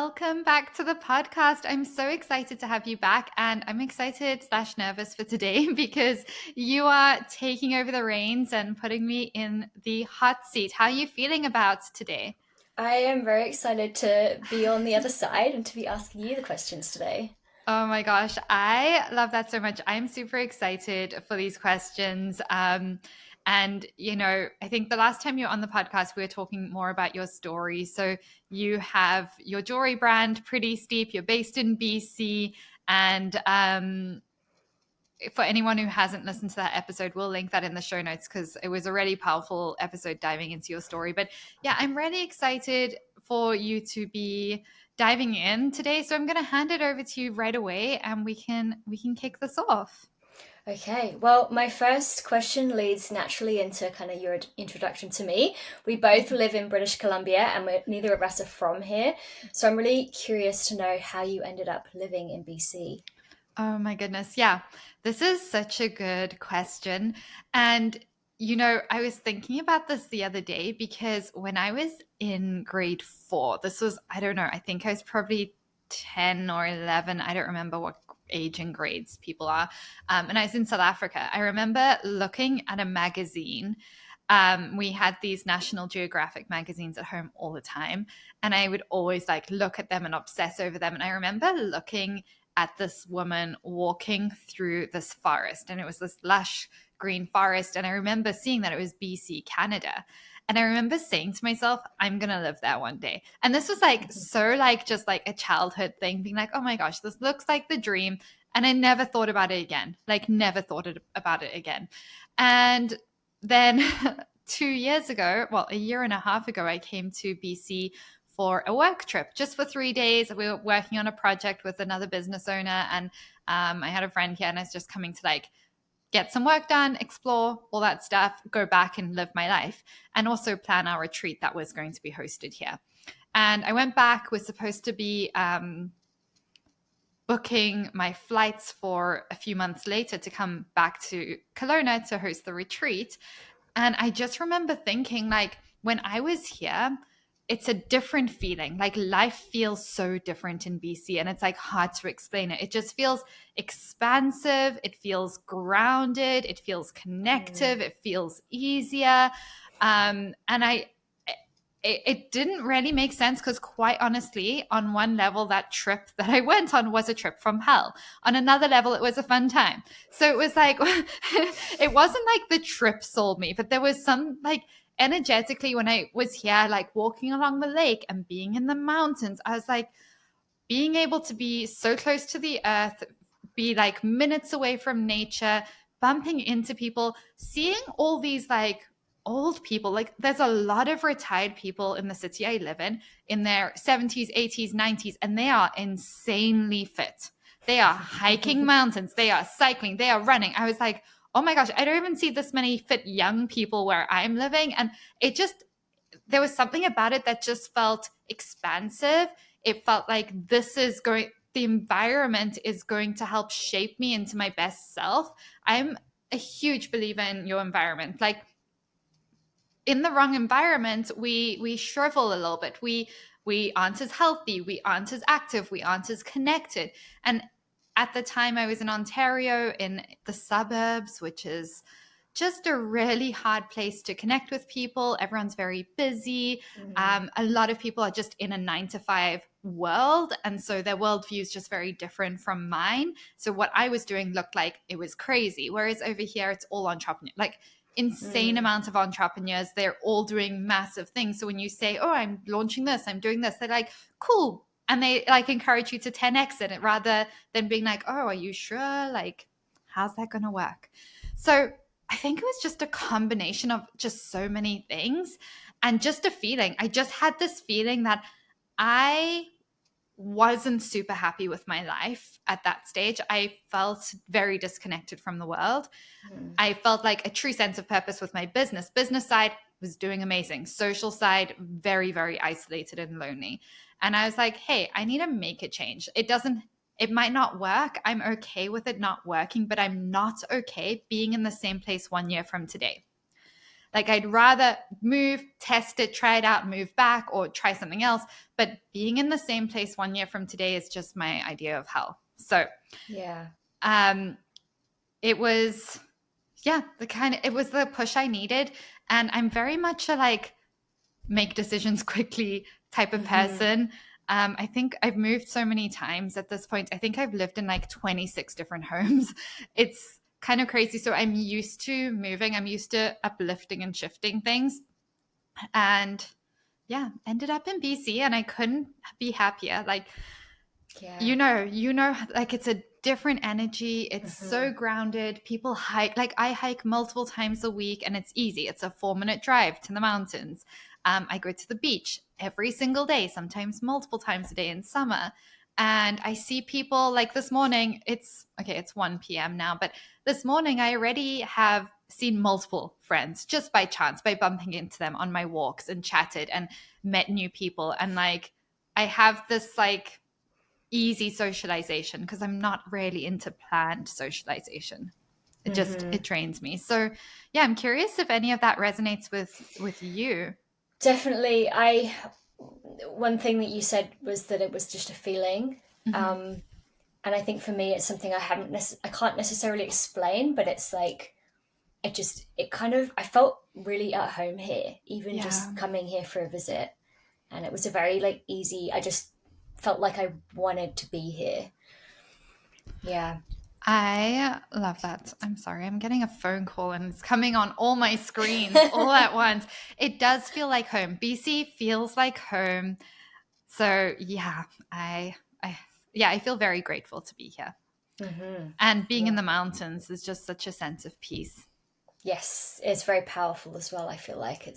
welcome back to the podcast. I'm so excited to have you back, and I'm excited slash nervous for today because you are taking over the reins and putting me in the hot seat. How are you feeling about today? I am very excited to be on the other side and to be asking you the questions today. Oh my gosh, I love that so much. I'm super excited for these questions. I think the last time you were on the podcast, we were talking more about your story. So you have your jewelry brand, Pretty Steep. You're based in BC. And for anyone who hasn't listened to that episode, we'll link that in the show notes because it was a really powerful episode diving into your story. But yeah, I'm really excited for you to be diving in today. So I'm going to hand it over to you right away and we can kick this off. Okay, well, my first question leads naturally into kind of your introduction to me. We both live in British Columbia and neither of us are from here. So I'm really curious to know how you ended up living in BC. Oh my goodness. Yeah. This is such a good question. And, I was thinking about this the other day because when I was in grade 4, this was, I don't know, I think I was probably 10 or 11. I don't remember what age and grades people are. And I was in South Africa. I remember looking at a magazine. We had these National Geographic magazines at home all the time. And I would always like look at them and obsess over them. And I remember looking at this woman walking through this forest, and it was this lush green forest. And I remember seeing that it was BC, Canada. And I remember saying to myself, I'm going to live there one day. And this was like so like just like a childhood thing, being like, oh my gosh, this looks like the dream. And I never thought about it again, like never about it again. And then 2 years ago, well, a year and a half ago, I came to BC for a work trip just for 3 days. We were working on a project with another business owner, and I had a friend here, and I was just coming to like get some work done, explore all that stuff, go back and live my life, and also plan our retreat that was going to be hosted here. And I went back, was supposed to be booking my flights for a few months later to come back to Kelowna to host the retreat. And I just remember thinking, like, when I was here, it's a different feeling. Like, life feels so different in BC, and it's like hard to explain it. It just feels expansive, it feels grounded, it feels connective, it feels easier. And it didn't really make sense because, quite honestly, on one level, that trip that I went on was a trip from hell. On another level, it was a fun time. So it was like, it wasn't like the trip sold me, but there was some like energetically when I was here, like walking along the lake and being in the mountains, I was like, being able to be so close to the earth, be like minutes away from nature, bumping into people, seeing all these like old people. Like, there's a lot of retired people in the city I live in their 70s, 80s, 90s, and they are insanely fit. They are hiking mountains, they are cycling, they are running. I was like, oh my gosh, I don't even see this many fit young people where I'm living. And it just, there was something about it that just felt expansive. It felt like the environment is going to help shape me into my best self. I'm a huge believer in your environment. Like, in the wrong environment, we shrivel a little bit. We aren't as healthy, we aren't as active, we aren't as connected. And at the time I was in Ontario in the suburbs, which is just a really hard place to connect with people. Everyone's very busy. A lot of people are just in a 9 to 5 world. And so their worldview is just very different from mine. So what I was doing looked like it was crazy. Whereas over here, it's all entrepreneur, like insane amount of entrepreneurs. They're all doing massive things. So when you say, oh, I'm launching this, I'm doing this, they're like, cool. And they like encourage you to 10x it rather than being like, oh, are you sure? Like, how's that going to work? So I think it was just a combination of just so many things and just a feeling. I just had this feeling that I wasn't super happy with my life at that stage. I felt very disconnected from the world. I felt like a true sense of purpose with my business. Business side was doing amazing. Social side, very, very isolated and lonely. And I was like, hey, I need to make a change. It might not work. I'm okay with it not working, but I'm not okay being in the same place 1 year from today. Like I'd rather move, test it, try it out, move back, or try something else. But being in the same place 1 year from today is just my idea of hell. So Yeah. it was, yeah, it was the push I needed. And I'm very much a like make decisions quickly type of person. I think I've moved so many times at this point. I think I've lived in like 26 different homes. It's kind of crazy. So I'm used to moving. I'm used to uplifting and shifting things. And yeah, ended up in BC and I couldn't be happier. Like, Yeah. like it's a different energy. It's so grounded. People hike, like I hike multiple times a week and it's easy. It's a 4-minute drive to the mountains. I go to the beach every single day, sometimes multiple times a day in summer. And I see people like this morning, it's 1 p.m. now, but this morning I already have seen multiple friends just by chance, by bumping into them on my walks and chatted and met new people. And like, I have this like easy socialization because I'm not really into planned socialization. It drains me. So yeah, I'm curious if any of that resonates with you. Definitely. One thing that you said was that it was just a feeling. And I think for me, it's something I can't necessarily explain, but it's like, I felt really at home here, even just coming here for a visit. And it was a very like easy, I just felt like I wanted to be here. Yeah. I love that. I'm sorry, I'm getting a phone call and it's coming on all my screens all at once. It does feel like home. BC feels like home. So yeah, I feel very grateful to be here. And being in the mountains is just such a sense of peace. Yes, it's very powerful as well. I feel like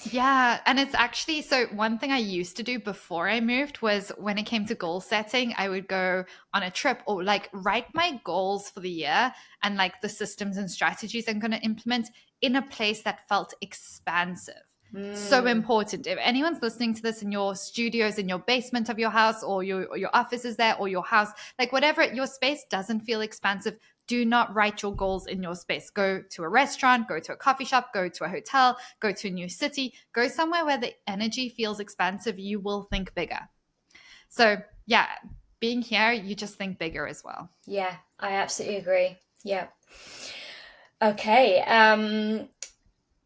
Yeah, and it's actually so one thing I used to do before I moved was when it came to goal setting, I would go on a trip or like write my goals for the year and like the systems and strategies I'm going to implement in a place that felt expansive. So important. If anyone's listening to this in your studios, in your basement of your house, or your office is there, or your house, like whatever, your space doesn't feel expansive, do not write your goals in your space. Go to a restaurant, go to a coffee shop, go to a hotel, go to a new city, go somewhere where the energy feels expansive. You will think bigger. So yeah, being here, you just think bigger as well. Yeah, I absolutely agree. Yeah. Okay.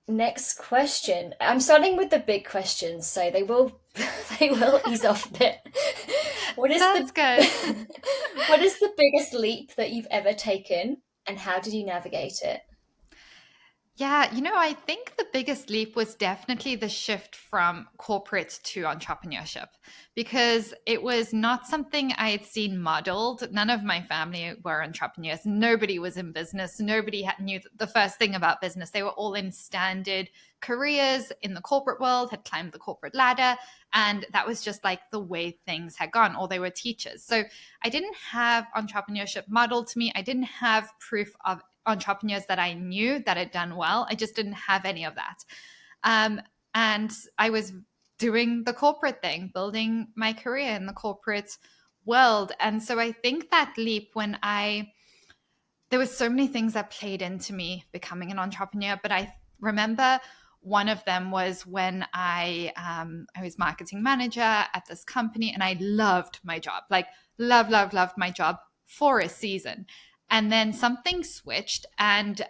Next question. I'm starting with the big questions, so they will they will ease off a bit. That's good. What is the biggest leap that you've ever taken, and how did you navigate it? Yeah, I think the biggest leap was definitely the shift from corporate to entrepreneurship because it was not something I had seen modeled. None of my family were entrepreneurs. Nobody was in business. Nobody knew the first thing about business. They were all in standard careers in the corporate world, had climbed the corporate ladder. And that was just like the way things had gone, or they were teachers. So I didn't have entrepreneurship modeled to me. I didn't have proof of entrepreneurs that I knew that had done well. I just didn't have any of that. And I was doing the corporate thing, building my career in the corporate world. And so I think that leap there was so many things that played into me becoming an entrepreneur, but I remember one of them was when I was marketing manager at this company and I loved my job, like loved my job for a season. And then something switched and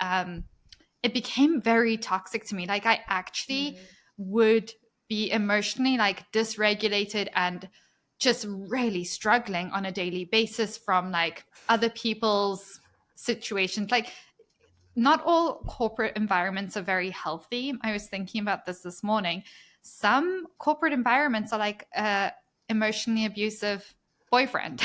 it became very toxic to me. Like I actually would be emotionally like dysregulated and just really struggling on a daily basis from like other people's situations. Like not all corporate environments are very healthy. I was thinking about this morning. Some corporate environments are like emotionally abusive boyfriend,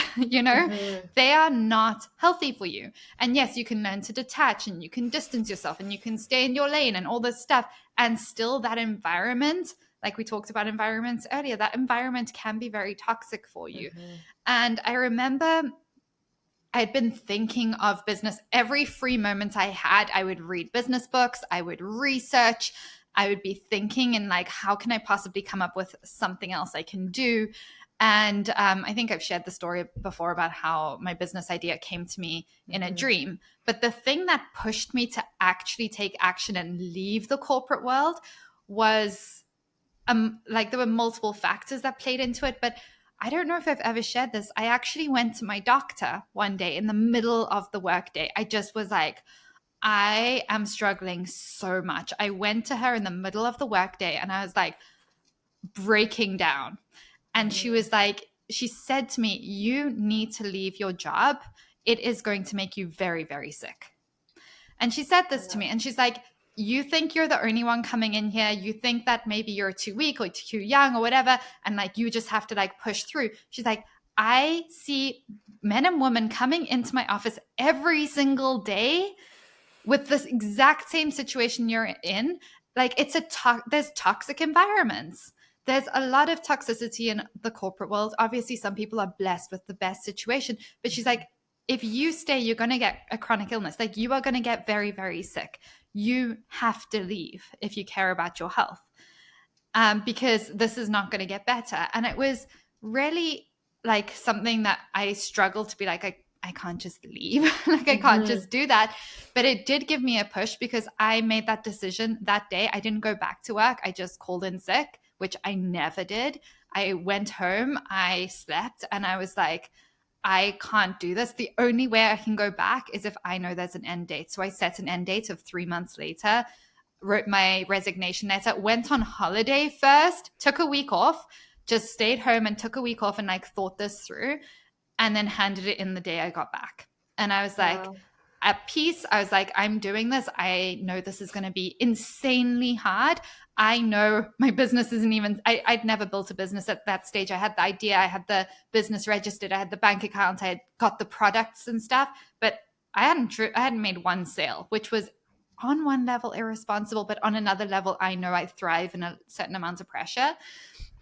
they are not healthy for you. And yes, you can learn to detach and you can distance yourself and you can stay in your lane and all this stuff. And still that environment, like we talked about environments earlier, that environment can be very toxic for you. And I remember I'd been thinking of business every free moment I had. I would read business books. I would research. I would be thinking and like, how can I possibly come up with something else I can do? And I think I've shared the story before about how my business idea came to me in a dream. But the thing that pushed me to actually take action and leave the corporate world was like there were multiple factors that played into it. But I don't know if I've ever shared this. I actually went to my doctor one day in the middle of the workday. I just was like, I am struggling so much. I went to her in the middle of the workday and I was like breaking down. And she was like, she said to me, you need to leave your job. It is going to make you very, very sick. And she said this to me, and she's like, you think you're the only one coming in here. You think that maybe you're too weak or too young or whatever. And like, you just have to like push through. She's like, I see men and women coming into my office every single day with this exact same situation you're in. Like there's toxic environments. There's a lot of toxicity in the corporate world. Obviously, some people are blessed with the best situation, but she's like, if you stay, you're going to get a chronic illness. Like you are going to get very, very sick. You have to leave if you care about your health, because this is not going to get better. And it was really like something that I struggled to be like, I can't just leave. Like I can't just do that. But it did give me a push because I made that decision that day. I didn't go back to work. I just called in sick, which I never did. I went home, I slept, and I was like, I can't do this. The only way I can go back is if I know there's an end date. So I set an end date of 3 months later, wrote my resignation letter, went on holiday first, took a week off, just stayed home and took a week off and like thought this through, and then handed it in the day I got back. And I was like, at peace. I was like, I'm doing this. I know this is going to be insanely hard. I know my business isn't even, I'd never built a business at that stage. I had the idea, I had the business registered, I had the bank account, I had got the products and stuff, but I hadn't made one sale, which was on one level irresponsible, but on another level, I know I thrive in a certain amount of pressure.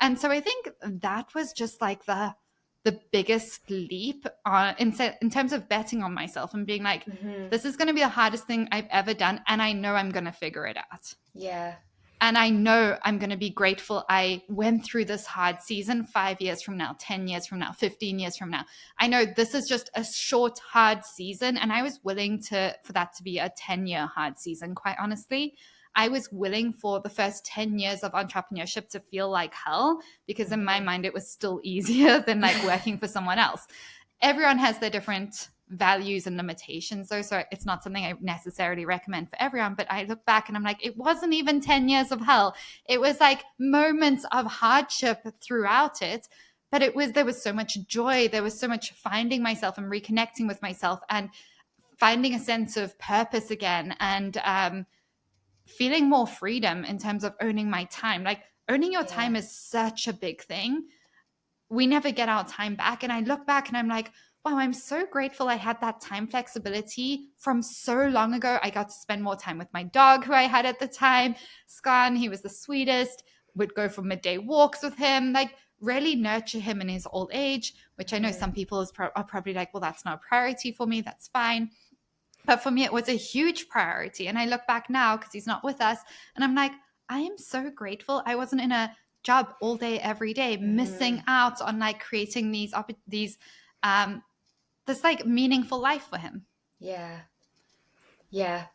And so I think that was just like the biggest leap in terms of betting on myself and being like, this is going to be the hardest thing I've ever done. And I know I'm going to figure it out. Yeah. And I know I'm going to be grateful I went through this hard season 5 years from now, 10 years from now, 15 years from now. I know this is just a short, hard season. And I was willing for that to be a 10-year hard season, quite honestly. I was willing for the first 10 years of entrepreneurship to feel like hell because in my mind, it was still easier than like working for someone else. Everyone has their different values and limitations though. So it's not something I necessarily recommend for everyone, but I look back and I'm like, it wasn't even 10 years of hell. It was like moments of hardship throughout it. But there was so much joy. There was so much finding myself and reconnecting with myself and finding a sense of purpose again and, feeling more freedom in terms of owning my time. Like owning your time is such a big thing. We never get our time back. And I look back and I'm like, wow, I'm so grateful I had that time flexibility from so long ago. I got to spend more time with my dog who I had at the time. Scan, he was the sweetest, would go for midday walks with him, like really nurture him in his old age, which I know some people are probably like, well, that's not a priority for me. That's fine. But for me, it was a huge priority. And I look back now because he's not with us. And I'm like, I am so grateful I wasn't in a job all day, every day, missing out on like creating this like meaningful life for him. Yeah. Yeah.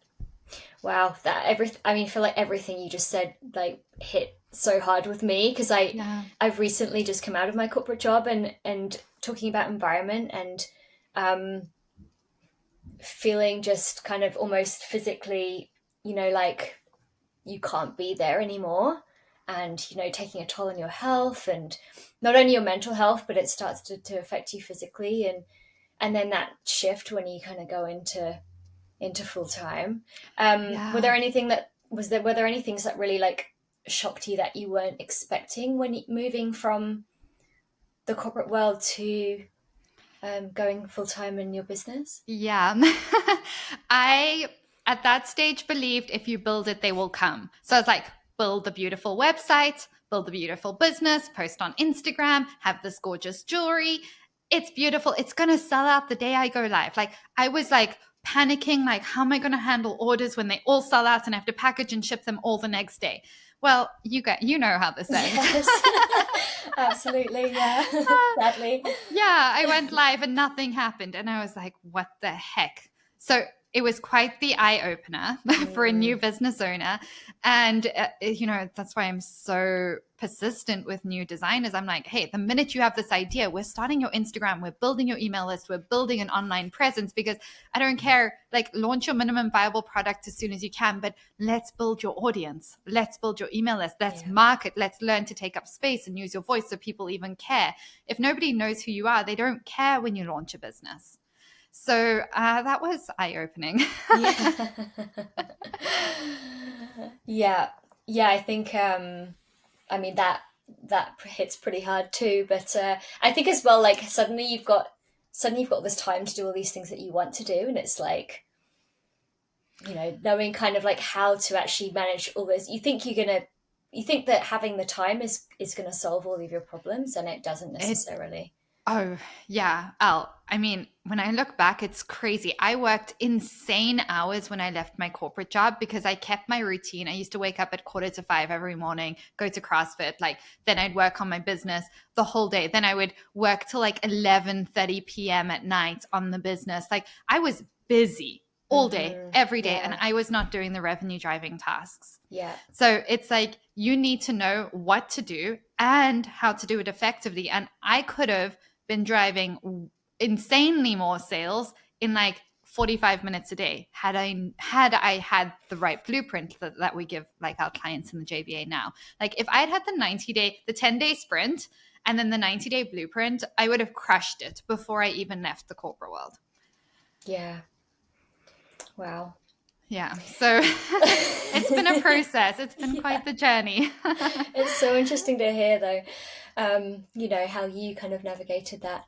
Wow. I feel like everything you just said like hit so hard with me because I've recently just come out of my corporate job and talking about environment and feeling just kind of almost physically, like you can't be there anymore and, taking a toll on your health and not only your mental health, but it starts to affect you physically. And then that shift when you kind of go into full time. Were there any things that really like shocked you that you weren't expecting when moving from the corporate world to going full time in your business? Yeah. I, at that stage, believed if you build it, they will come. So I was like, build a beautiful website, build a beautiful business, post on Instagram, have this gorgeous jewelry. It's beautiful. It's going to sell out the day I go live. Like I was like panicking, like, how am I going to handle orders when they all sell out and I have to package and ship them all the next day? Well, you know how this ends. Yes. Absolutely, yeah. Sadly. Yeah, I went live and nothing happened. And I was like, what the heck? So it was quite the eye opener for a new business owner. And, that's why I'm so persistent with new designers. I'm like, hey, the minute you have this idea, we're starting your Instagram, we're building your email list, we're building an online presence, because I don't care, like, launch your minimum viable product as soon as you can, but let's build your audience. Let's build your email list. Let's market. Let's learn to take up space and use your voice so people even care. If nobody knows who you are, they don't care when you launch a business. So that was eye-opening. Yeah. Yeah, I think I mean that hits pretty hard too, but I think as well, like, suddenly you've got this time to do all these things that you want to do, and it's like, knowing kind of like how to actually manage all this. You think that having the time is going to solve all of your problems, and it doesn't necessarily. Oh, yeah. I mean, when I look back, it's crazy. I worked insane hours when I left my corporate job because I kept my routine. I used to wake up at 4:45 every morning, go to CrossFit, then I'd work on my business the whole day. Then I would work till like 11:30 p.m. at night on the business. Like, I was busy all day, every day, and I was not doing the revenue driving tasks. Yeah. So it's like, you need to know what to do and how to do it effectively. And I could have been driving insanely more sales in like 45 minutes a day had I had the right blueprint that we give like our clients in the JVA now. Like, if I'd had the 10-day sprint and then the 90-day blueprint, I would have crushed it before I even left the corporate world. Yeah. Wow. Yeah. So it's been a process. It's been quite the journey. It's so interesting to hear, though, how you kind of navigated that.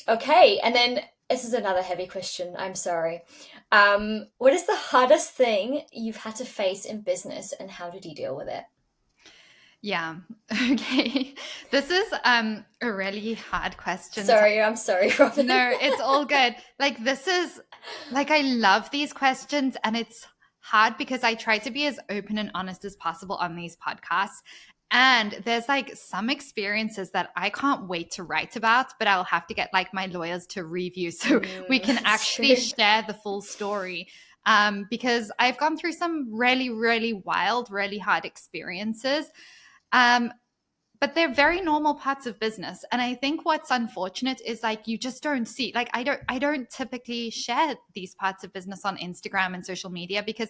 Okay. And then this is another heavy question. I'm sorry. What is the hardest thing you've had to face in business, and how did you deal with it? Yeah. Okay. This is a really hard question. I'm sorry, Robyn. No, it's all good. Like, this is like, I love these questions, and it's hard because I try to be as open and honest as possible on these podcasts. And there's like some experiences that I can't wait to write about, but I'll have to get like my lawyers to review so we can actually share the full story. Because I've gone through some really, really wild, really hard experiences. But they're very normal parts of business. And I think what's unfortunate is like, you just don't see, like, I don't typically share these parts of business on Instagram and social media because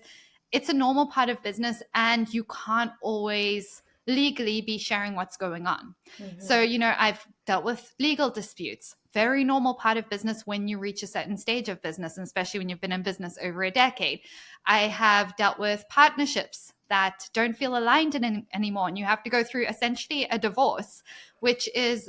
it's a normal part of business and you can't always legally be sharing what's going on. So, I've dealt with legal disputes, very normal part of business when you reach a certain stage of business, and especially when you've been in business over a decade. I have dealt with partnerships that don't feel aligned anymore, and you have to go through essentially a divorce, which is,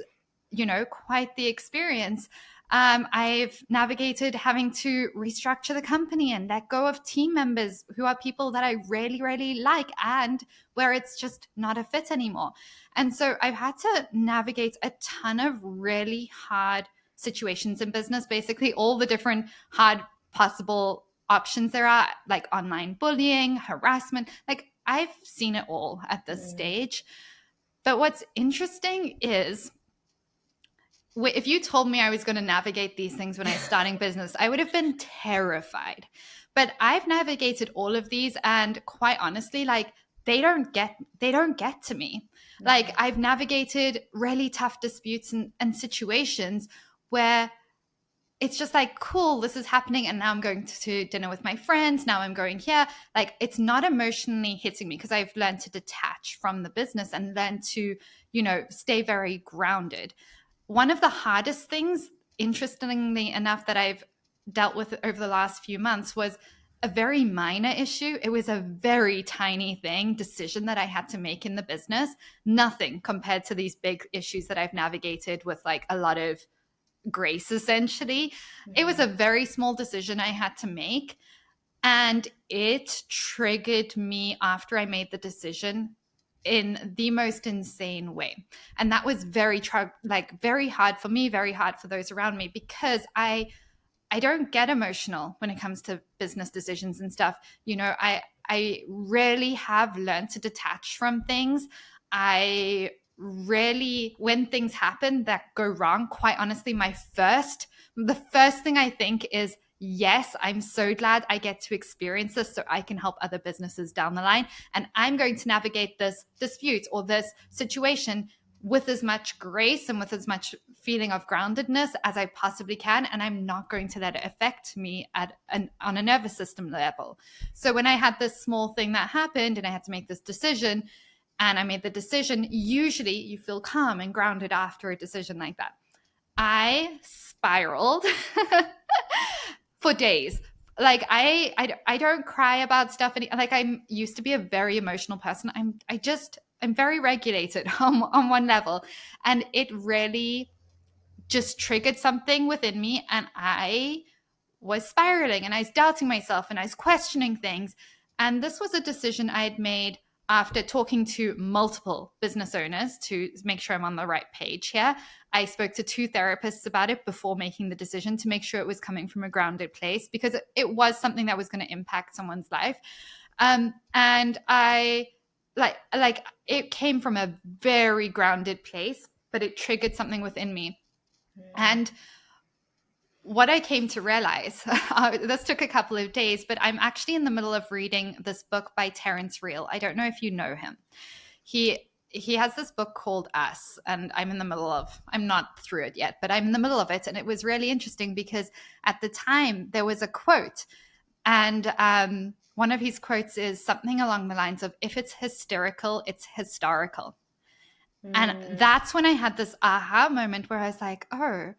quite the experience. I've navigated having to restructure the company and let go of team members who are people that I really, really like, and where it's just not a fit anymore. And so I've had to navigate a ton of really hard situations in business, basically all the different hard possible options there are, like online bullying, harassment. Like, I've seen it all at this stage. But what's interesting is, if you told me I was going to navigate these things when I was starting business, I would have been terrified. But I've navigated all of these, and quite honestly, like, they don't get to me. Like, I've navigated really tough disputes and situations where it's just like, cool, this is happening, and now I'm going to dinner with my friends. Now I'm going here. Like, it's not emotionally hitting me because I've learned to detach from the business and learn to, stay very grounded. One of the hardest things, interestingly enough, that I've dealt with over the last few months was a very minor issue. It was a very tiny decision that I had to make in the business. Nothing compared to these big issues that I've navigated with like a lot of grace, essentially. It was a very small decision I had to make, and it triggered me after I made the decision in the most insane way. And that was very hard for me, very hard for those around me, because I I don't get emotional when it comes to business decisions and stuff. I really have learned to detach from things. I really, when things happen that go wrong, quite honestly, the first thing I think is, yes, I'm so glad I get to experience this so I can help other businesses down the line. And I'm going to navigate this dispute or this situation with as much grace and with as much feeling of groundedness as I possibly can. And I'm not going to let it affect me on a nervous system level. So when I had this small thing that happened and I had to make this decision, and I made the decision, usually you feel calm and grounded after a decision like that. I spiraled for days. Like I don't cry about stuff. Like I used to be a very emotional person. I'm very regulated on one level, and it really just triggered something within me, and I was spiraling and I was doubting myself and I was questioning things. And this was a decision I had made after talking to multiple business owners to make sure I'm on the right page here. I spoke to 2 therapists about it before making the decision to make sure it was coming from a grounded place, because it was something that was going to impact someone's life. And I like it came from a very grounded place, but it triggered something within me. And what I came to realize, this took a couple of days, but I'm actually in the middle of reading this book by Terrence Real. I don't know if you know him. He has this book called Us, and I'm not through it yet, but I'm in the middle of it. And it was really interesting because at the time there was a quote, and one of his quotes is something along the lines of, if it's hysterical, it's historical. And that's when I had this aha moment where I was like, oh,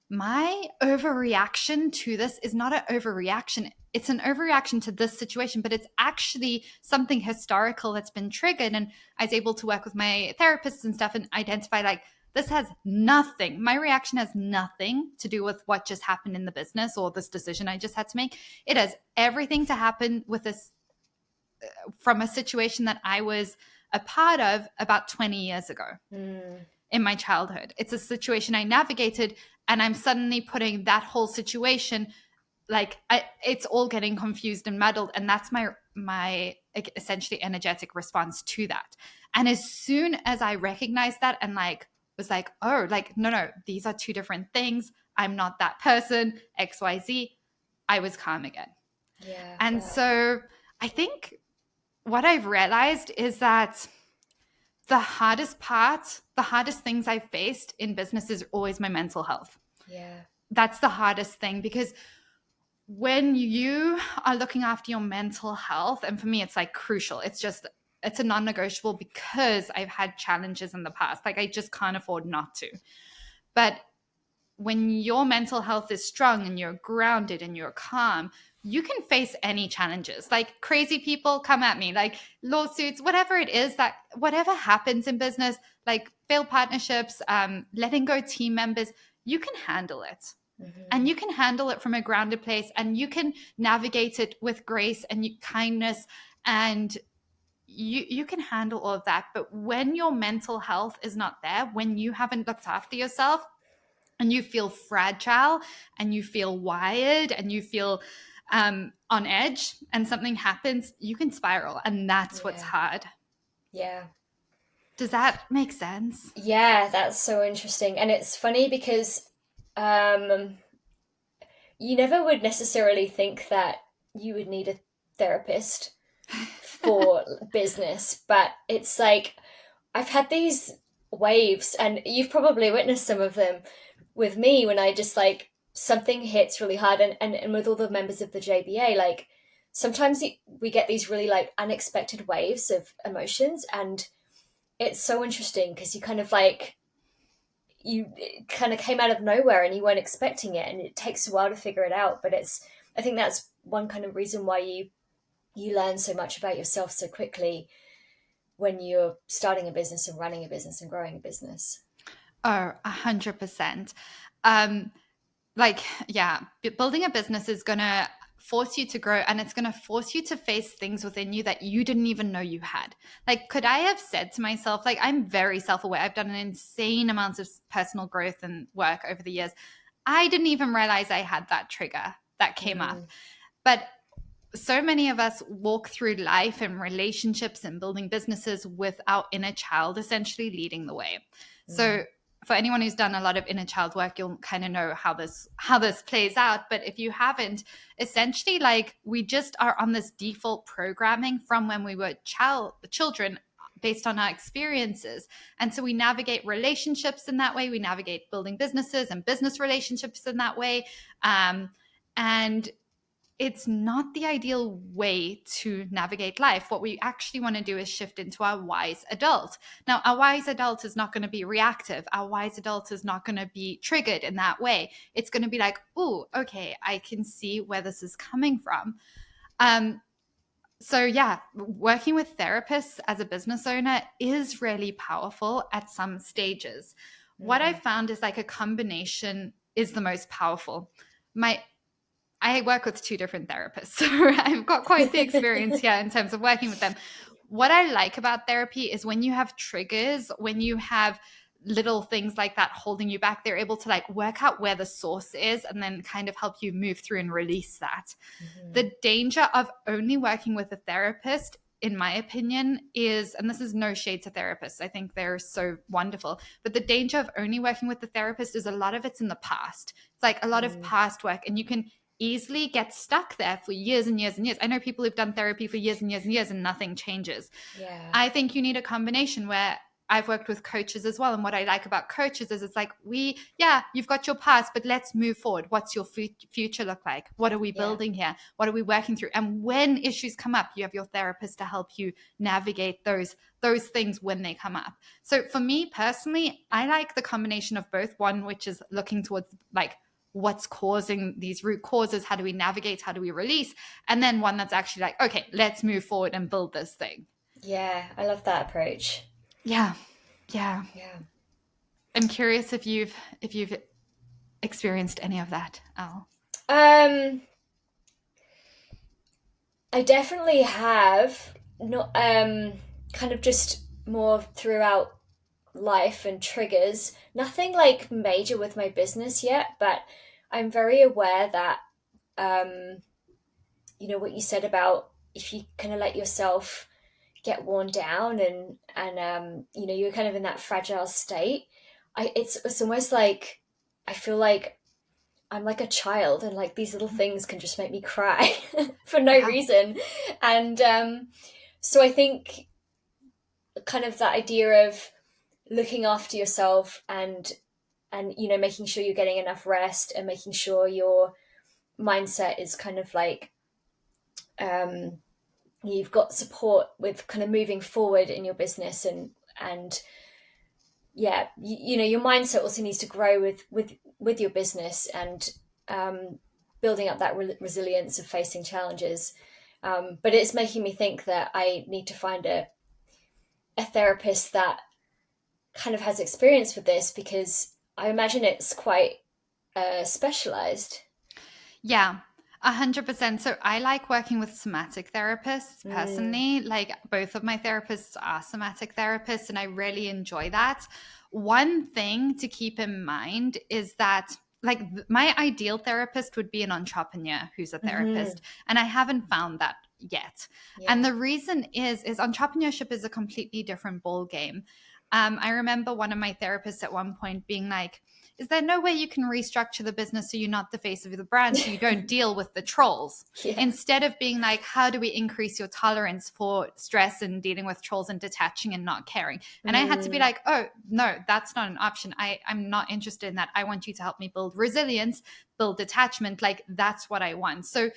my overreaction to this is not an overreaction. It's an overreaction to this situation, but it's actually something historical that's been triggered. And I was able to work with my therapists and stuff and identify, like, this has nothing, my reaction has nothing to do with what just happened in the business or this decision I just had to make. It has everything to happen with this from a situation that I was a part of about 20 years ago in my childhood. It's a situation I navigated, and I'm suddenly putting that whole situation, it's all getting confused and muddled. And that's my essentially energetic response to that. And as soon as I recognized that and was like, oh, no, these are 2 different things. I'm not that person, XYZ. I was calm again. Yeah. And so I think what I've realized is that the hardest things I've faced in business is always my mental health. Yeah. That's the hardest thing, because when you are looking after your mental health, and for me, it's crucial. It's a non-negotiable, because I've had challenges in the past. I just can't afford not to. But when your mental health is strong and you're grounded and you're calm, you can face any challenges. Crazy people come at me, lawsuits, whatever it is, that whatever happens in business, failed partnerships, letting go team members, you can handle it. And you can handle it from a grounded place, and you can navigate it with grace and kindness, and you can handle all of that. But when your mental health is not there, when you haven't looked after yourself, and you feel fragile and you feel wired and you feel on edge, and something happens, you can spiral. And that's what's hard. Yeah. Does that make sense? Yeah, that's so interesting. And it's funny because you never would necessarily think that you would need a therapist for business, but it's I've had these waves, and you've probably witnessed some of them with me, when I just something hits really hard, and with all the members of the JBA, sometimes we get these really unexpected waves of emotions, and it's so interesting because you kind of came out of nowhere and you weren't expecting it, and it takes a while to figure it out. But I think that's one kind of reason why you learn so much about yourself so quickly when you're starting a business and running a business and growing a business. Oh, 100%. Building a business is going to force you to grow, and it's going to force you to face things within you that you didn't even know you had. Could I have said to myself, I'm very self-aware. I've done an insane amount of personal growth and work over the years. I didn't even realize I had that trigger that came up. Mm, But so many of us walk through life and relationships and building businesses with our inner child essentially leading the way. mm, So for anyone who's done a lot of inner child work, you'll kind of know how this plays out. But if you haven't, essentially, like, we just are on this default programming from when we were children based on our experiences. And so we navigate relationships in that way. We navigate building businesses and business relationships in that way. And it's not the ideal way to navigate life. What we actually want to do is shift into our wise adult. Now, our wise adult is not going to be reactive. Our wise adult is not going to be triggered in that way. It's going to be like, oh, okay, I can see where this is coming from. Um, so yeah, working with therapists as a business owner is really powerful at some stages. What I mm, found is like a combination is the most powerful. I work with two different therapists, so I've got quite the experience here in terms of working with them. What I like about therapy is when you have triggers, when you have little things like that holding you back, they're able to like work out where the source is and then kind of help you move through and release that. mhm, The danger of only working with a therapist, in my opinion, is, and this is no shade to therapists, I think they're so wonderful, but the danger of only working with the therapist is a lot of it's in the past. It's like a lot of mm, past work, and you can easily get stuck there for years and years and years. I know people who've done therapy for years and years and years and nothing changes. yeah, I think you need a combination where I've worked with coaches as well. And what I like about coaches is it's like, you've got your past, but let's move forward. What's your future look like? What are we yeah, building here? What are we working through? And when issues come up, you have your therapist to help you navigate those things when they come up. So for me personally, I like the combination of both. One, which is looking towards like what's causing these root causes, how do we navigate, how do we release, and then one that's actually like, okay, let's move forward and build this thing. yeah. I love that approach. Yeah. Yeah. Yeah. I'm curious if you've experienced any of that, Al. Um, I definitely have not kind of just more throughout life and triggers. Nothing like major with my business yet, but I'm very aware that um, what you said about if you kind of let yourself get worn down and you're kind of in that fragile state. It's almost like I feel like I'm like a child, and like these little things can just make me cry for no Yeah. reason. And so I think kind of that idea of looking after yourself and making sure you're getting enough rest and making sure your mindset is kind of like um, you've got support with kind of moving forward in your business and yeah, your mindset also needs to grow with your business and um, building up that resilience of facing challenges. But it's making me think that I need to find a therapist that kind of has experience with this, because I imagine it's quite specialized. Yeah. 100%. So I like working with somatic therapists Mm, personally. Like both of my therapists are somatic therapists, and I really enjoy that. One thing to keep in mind is that like my ideal therapist would be an entrepreneur who's a hmm, therapist, and I haven't found that yet. And yeah. the reason is entrepreneurship is a completely different ball game. I remember one of my therapists at one point being like, is there no way you can restructure the business so you're not the face of the brand, so you don't deal with the trolls? Yeah. Instead of being like, how do we increase your tolerance for stress and dealing with trolls and detaching and not caring? And I had to be Mm, like, oh, no, that's not an option. I'm not interested in that. I want you to help me build resilience, build detachment. Like, that's what I want. So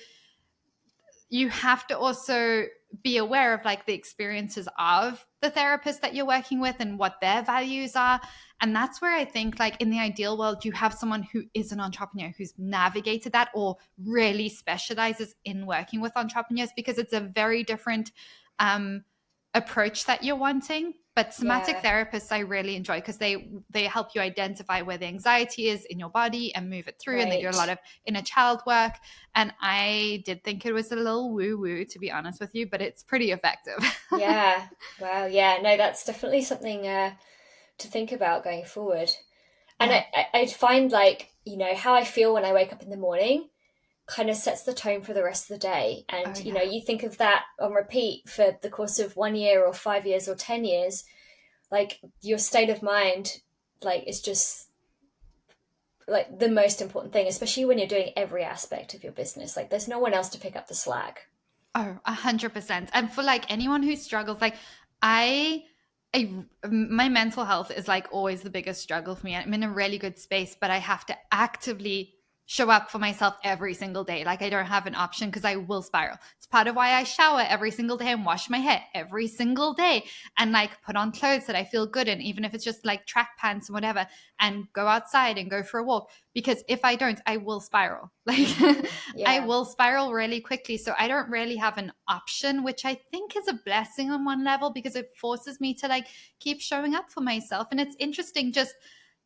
you have to also be aware of like the experiences of the therapist that you're working with and what their values are. And that's where I think like in the ideal world you have someone who is an entrepreneur who's navigated that or really specializes in working with entrepreneurs, because it's a very different um, approach that you're wanting. But somatic yeah. therapists I really enjoy because they help you identify where the anxiety is in your body and move it through, and they do a lot Right. of inner child work. And I did think it was a little woo woo, to be honest with you, but it's pretty effective. Yeah. Wow. Yeah. No, that's definitely something to think about going forward. And Yeah. I find like, you know, how I feel when I wake up in the morning kind of sets the tone for the rest of the day. Oh And, you know, yeah. you think of that on repeat for the course of 1 year or 5 years or 10 years, like your state of mind, like, is just like the most important thing, especially when you're doing every aspect of your business. Like, there's no one else to pick up the slack. Oh, 100%. And for like anyone who struggles, like I, I, my mental health is like always the biggest struggle for me. I'm in a really good space, but I have to actively show up for myself every single day. Like I don't have an option because I will spiral. It's part of why I shower every single day and wash my hair every single day and like put on clothes that I feel good in, even if it's just like track pants and whatever, and go outside and go for a walk. Because if I don't, I will spiral. Like I Yeah. will spiral really quickly. So I don't really have an option, which I think is a blessing on one level because it forces me to like keep showing up for myself. And it's interesting just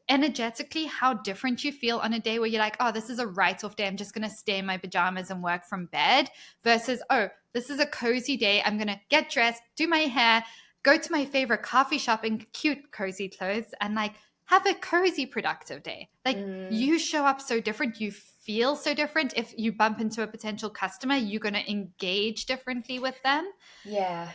energetically how different you feel on a day where you're like, oh, this is a write-off day. I'm just going to stay in my pajamas and work from bed versus, oh, this is a cozy day. I'm going to get dressed, do my hair, go to my favorite coffee shop in cute, cozy clothes and like have a cozy, productive day. Like Mm, you show up so different. You feel so different. If you bump into a potential customer, you're going to engage differently with them. yeah.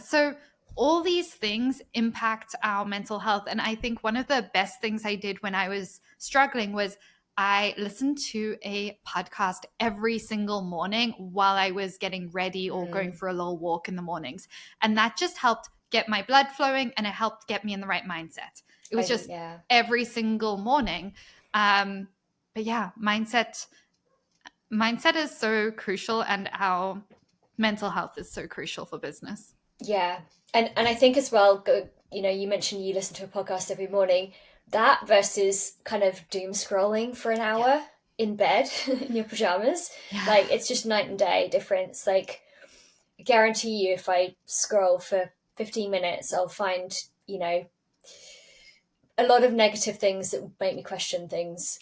So all these things impact our mental health. And I think one of the best things I did when I was struggling was I listened to a podcast every single morning while I was getting ready or going Mm, for a little walk in the mornings. And that just helped get my blood flowing and it helped get me in the right mindset. It was just yeah. every single morning. Um, but yeah, mindset is so crucial and our mental health is so crucial for business. Yeah. And I think as well, you know, you mentioned you listen to a podcast every morning. That versus kind of doom scrolling for an Yeah. hour in bed in your pajamas, Yeah. like it's just night and day difference. Like, I guarantee you, if I scroll for 15 minutes, I'll find, you know, a lot of negative things that would make me question things.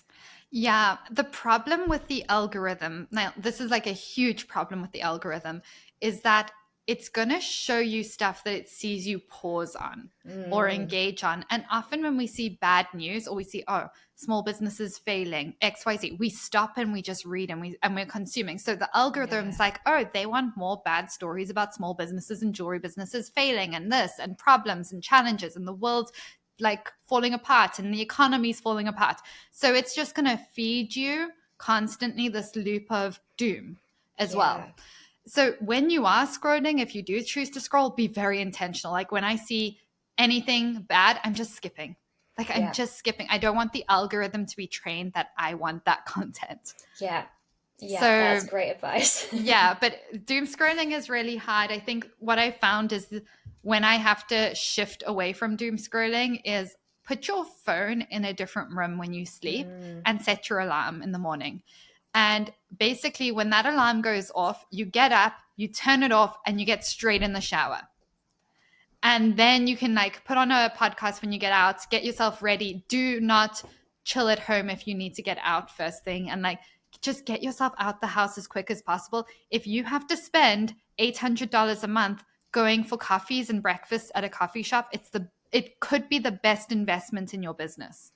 Yeah, the problem with the algorithm, now this is like a huge problem with the algorithm, is that it's going to show you stuff that it sees you pause on or Mm, engage on. And often when we see bad news or we see, oh, small businesses failing, XYZ, we stop and we just read and we're consuming. So the yeah. algorithm's like, oh, they want more bad stories about small businesses and jewelry businesses failing and this and problems and challenges and the world's like falling apart and the economy's falling apart. So it's just going to feed you constantly this loop of doom as well. Yeah. So when you are scrolling, if you do choose to scroll, be very intentional. Like when I see anything bad, I'm just skipping. Like I'm Yeah. just skipping. I don't want the algorithm to be trained that I want that content. Yeah. Yeah. So That's great advice. yeah, but doom scrolling is really hard. I think what I found is when I have to shift away from doom scrolling is put your phone in a different room when you sleep Mm, and set your alarm in the morning. And basically, when that alarm goes off, you get up, you turn it off, and you get straight in the shower. And then you can like put on a podcast when you get out, get yourself ready. Do not chill at home if you need to get out first thing and like just get yourself out the house as quick as possible. If you have to spend $800 a month going for coffees and breakfast at a coffee shop, it could be the best investment in your business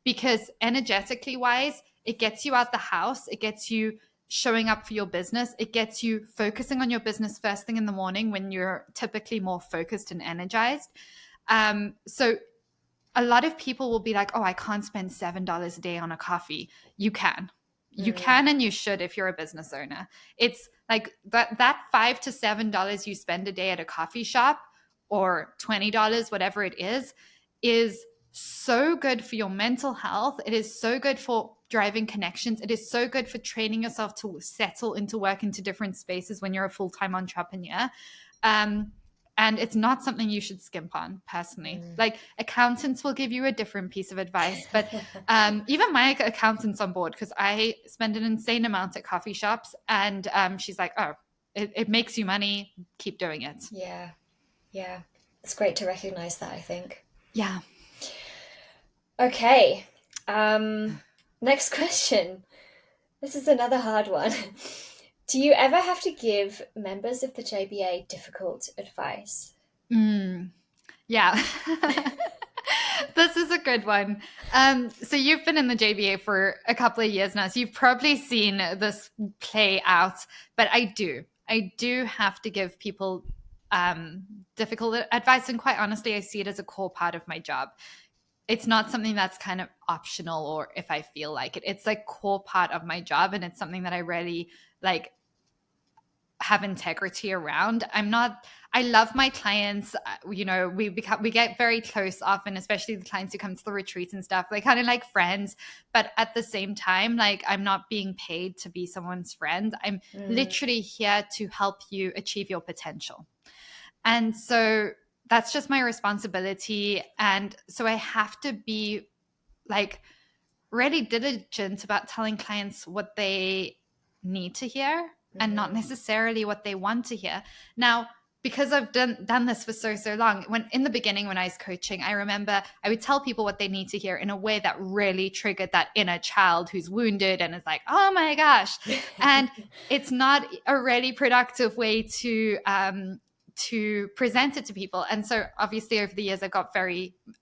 because energetically wise, it gets you out the house, it gets you showing up for your business, it gets you focusing on your business first thing in the morning when you're typically more focused and energized. So a lot of people will be like, oh, I can't spend $7 a day on a coffee. You can. You mm, can and you should if you're a business owner. It's like that $5 to $7 you spend a day at a coffee shop or $20, whatever it is so good for your mental health. It is so good for driving connections. It is so good for training yourself to settle into work into different spaces when you're a full-time entrepreneur. Um, and it's not something you should skimp on personally. mm. Like accountants will give you a different piece of advice, but even my accountant's on board because I spend an insane amount at coffee shops, and she's like, "Oh, it makes you money. Keep doing it." Yeah. Yeah. It's great to recognize that, I think. Yeah. Okay. Next question. This is another hard one. Do you ever have to give members of the JBA difficult advice? Mm, yeah. This is a good one. So you've been in the JBA for a couple of years now, so you've probably seen this play out. But I do have to give people difficult advice, and quite honestly, I see it as a core part of my job. It's not something that's kind of optional, or if I feel like it. It's like core part of my job, and it's something that I really like have integrity around. I love my clients. We get very close often, especially the clients who come to the retreats and stuff. They kind of like friends, but at the same time, like I'm not being paid to be someone's friend. I'm literally here to help you achieve your potential. And so that's just my responsibility. And so I have to be like really diligent about telling clients what they need to hear and not necessarily what they want to hear. Now, because I've done this for so long, when in the beginning when I was coaching, I remember I would tell people what they need to hear in a way that really triggered that inner child who's wounded and is like, oh my gosh. And it's not a really productive way to present it to people. And so obviously over the years I got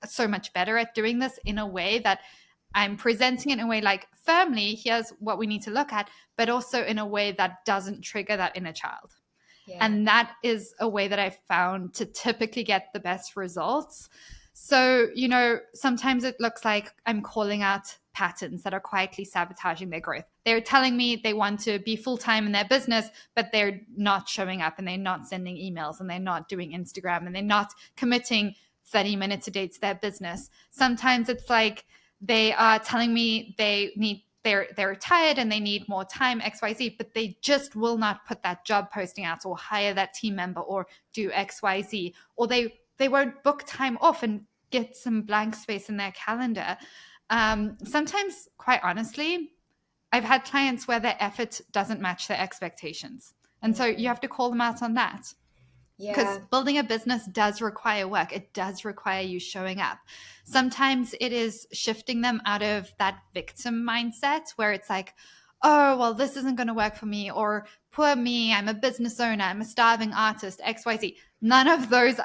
so much better at doing this in a way that I'm presenting it in a way like firmly, here's what we need to look at, but also in a way that doesn't trigger that inner child. Yeah. And that is a way that I've found to typically get the best results. So, sometimes it looks like I'm calling out patterns that are quietly sabotaging their growth. They're telling me they want to be full-time in their business, but they're not showing up and they're not sending emails and they're not doing Instagram and they're not committing 30 minutes a day to their business. Sometimes it's like they are telling me they're tired and they need more time, XYZ, but they just will not put that job posting out or hire that team member or do XYZ, or they won't book time off and get some blank space in their calendar. Sometimes, quite honestly, I've had clients where their effort doesn't match their expectations. And so you have to call them out on that. Because building a business does require work. It does require you showing up. Sometimes it is shifting them out of that victim mindset where it's like, oh, well, this isn't going to work for me, or poor me, I'm a business owner, I'm a starving artist, XYZ. None of those,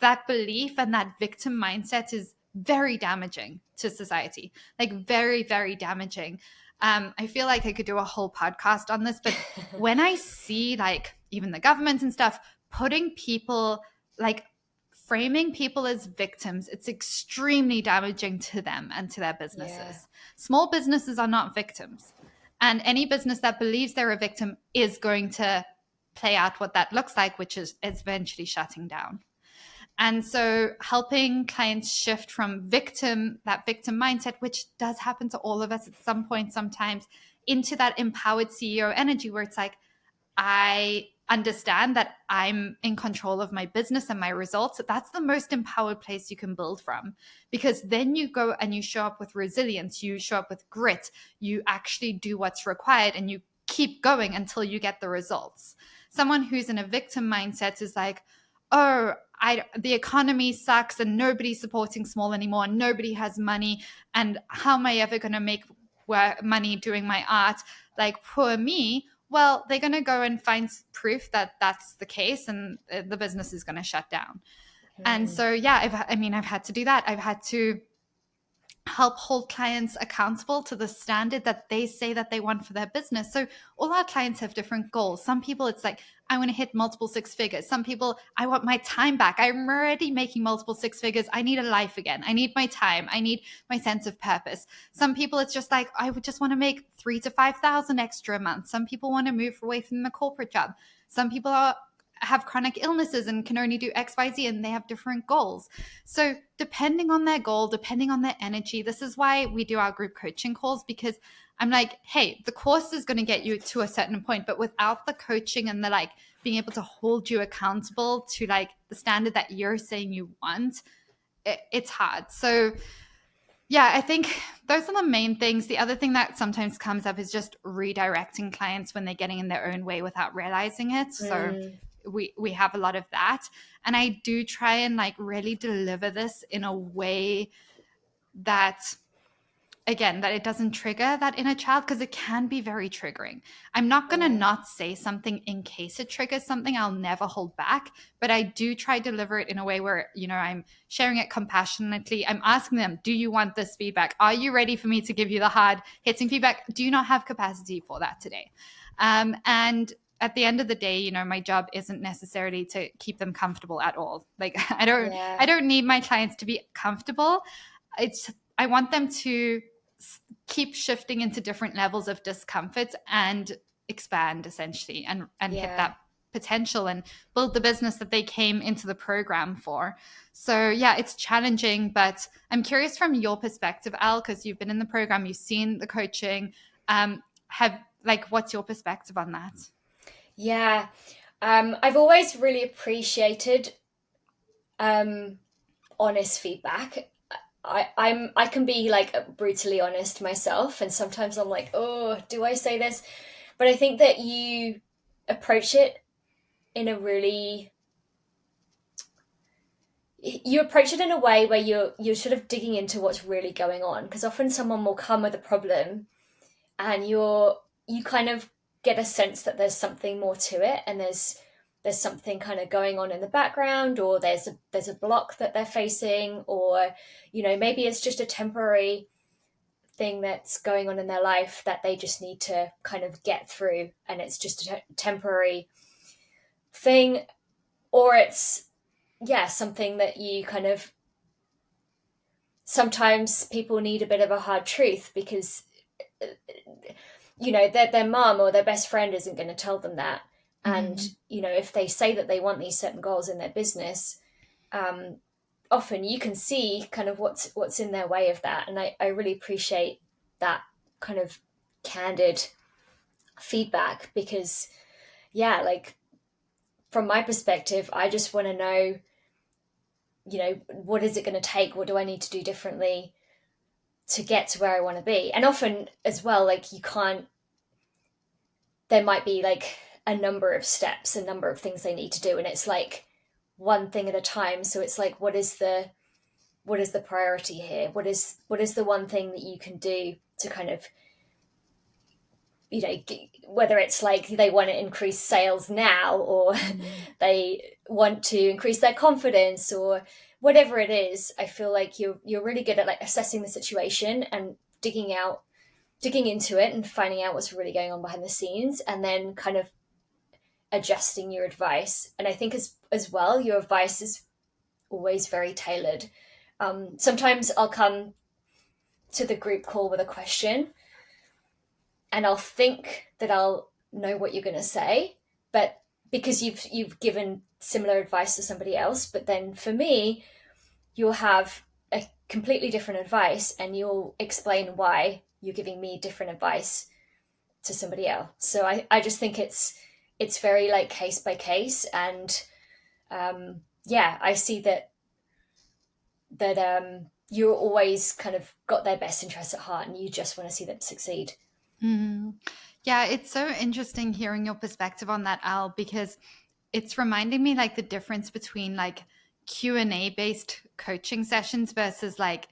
that belief and that victim mindset is very damaging to society, like very, very damaging. I feel like I could do a whole podcast on this, but when I see like even the government and stuff putting people, like framing people as victims, it's extremely damaging to them and to their businesses. Yeah. Small businesses are not victims. And any business that believes they're a victim is going to play out what that looks like, which is eventually shutting down. And so helping clients shift from that victim mindset, which does happen to all of us at some point sometimes, into that empowered CEO energy where it's like, I understand that I'm in control of my business and my results. That's the most empowered place you can build from, because then you go and you show up with resilience, you show up with grit, you actually do what's required and you keep going until you get the results. Someone who's in a victim mindset is like, oh, the economy sucks and nobody's supporting small anymore and nobody has money, and how am I ever going to make money doing my art? Like, poor me. Well, they're going to go and find proof that that's the case, and the business is going to shut down. And so, yeah, I've had to do that. I've had to help hold clients accountable to the standard that they say that they want for their business. So all our clients have different goals. Some people, it's like, I want to hit multiple six figures. Some people, I want my time back. I'm already making multiple six figures. I need a life again. I need my time. I need my sense of purpose. Some people, it's just like, I would just want to make 3,000 to 5,000 extra a month. Some people want to move away from the corporate job. Some people have chronic illnesses and can only do XYZ, and they have different goals. So depending on their goal, depending on their energy, this is why we do our group coaching calls, because I'm like, hey, the course is going to get you to a certain point, but without the coaching and the like being able to hold you accountable to like the standard that you're saying you want, it's hard. So yeah, I think those are the main things. The other thing that sometimes comes up is just redirecting clients when they're getting in their own way without realizing it. So we have a lot of that. And I do try and like really deliver this in a way that again, that it doesn't trigger that inner child, because it can be very triggering. I'm not going to Yeah. not say something in case it triggers something. I'll never hold back, but I do try to deliver it in a way where, I'm sharing it compassionately. I'm asking them, do you want this feedback? Are you ready for me to give you the hard hitting feedback? Do you not have capacity for that today? And at the end of the day, my job isn't necessarily to keep them comfortable at all. Like I don't Yeah. I don't need my clients to be comfortable. I want them to keep shifting into different levels of discomfort and expand, essentially, and hit Yeah. that potential and build the business that they came into the program for. So yeah, it's challenging, but I'm curious from your perspective, Al, because you've been in the program, you've seen the coaching. Have like, what's your perspective on that? Yeah. I've always really appreciated honest feedback. I can be like brutally honest myself, and sometimes I'm like, oh, do I say this? But I think that you approach it in a really you approach it in a way where you're sort of digging into what's really going on, because often someone will come with a problem and you kind of get a sense that there's something more to it, and there's something kind of going on in the background, or there's a block that they're facing, or maybe it's just a temporary thing that's going on in their life that they just need to kind of get through, and it's just a temporary thing, or it's something that you kind of sometimes people need a bit of a hard truth, because their mom or their best friend isn't going to tell them that. And Mm-hmm. if they say that they want these certain goals in their business, um, often you can see kind of what's in their way of that. And I really appreciate that kind of candid feedback, because like from my perspective, I just want to know, what is it going to take? What do I need to do differently to get to where I want to be? And often as well, like there might be like a number of steps, a number of things they need to do, and it's like one thing at a time. So it's like, what is the priority here? What is the one thing that you can do to kind of, whether it's like they want to increase sales now, or Mm-hmm. they want to increase their confidence, or whatever it is. I feel like you're really good at like assessing the situation and digging into it and finding out what's really going on behind the scenes, and then kind of adjusting your advice. And I think as well, your advice is always very tailored. Sometimes I'll come to the group call with a question, and I'll think that I'll know what you're going to say, but because you've given similar advice to somebody else, but then for me, you'll have a completely different advice, and you'll explain why you're giving me different advice to somebody else. So I just think it's very like case by case, and I see that you're always kind of got their best interests at heart, and you just want to see them succeed. Mm-hmm. Yeah, it's so interesting hearing your perspective on that, Al, because it's reminding me like the difference between like Q&A based coaching sessions versus like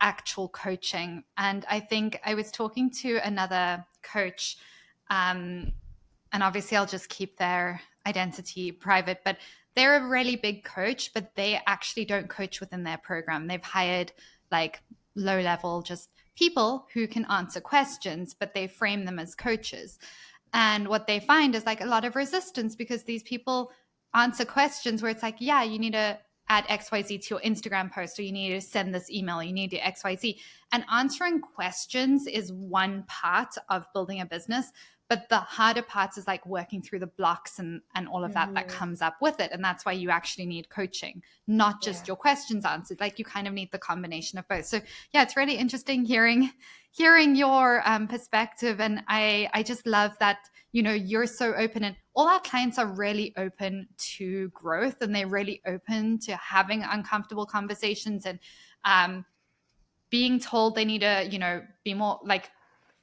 actual coaching. And I think I was talking to another coach, and obviously I'll just keep their identity private, but they're a really big coach, but they actually don't coach within their program. They've hired like low level just people who can answer questions, but they frame them as coaches. And what they find is like a lot of resistance, because these people answer questions where it's like, yeah, you need to add XYZ to your Instagram post, or you need to send this email, you need to XYZ. And answering questions is one part of building a business. But the harder parts is like working through the blocks and all of that Mm-hmm. comes up with it. And that's why you actually need coaching, not just Yeah. your questions answered. Like you kind of need the combination of both. So yeah, it's really interesting hearing your perspective. And I just love that, you're so open, and all our clients are really open to growth, and they're really open to having uncomfortable conversations, and being told they need to, be more like,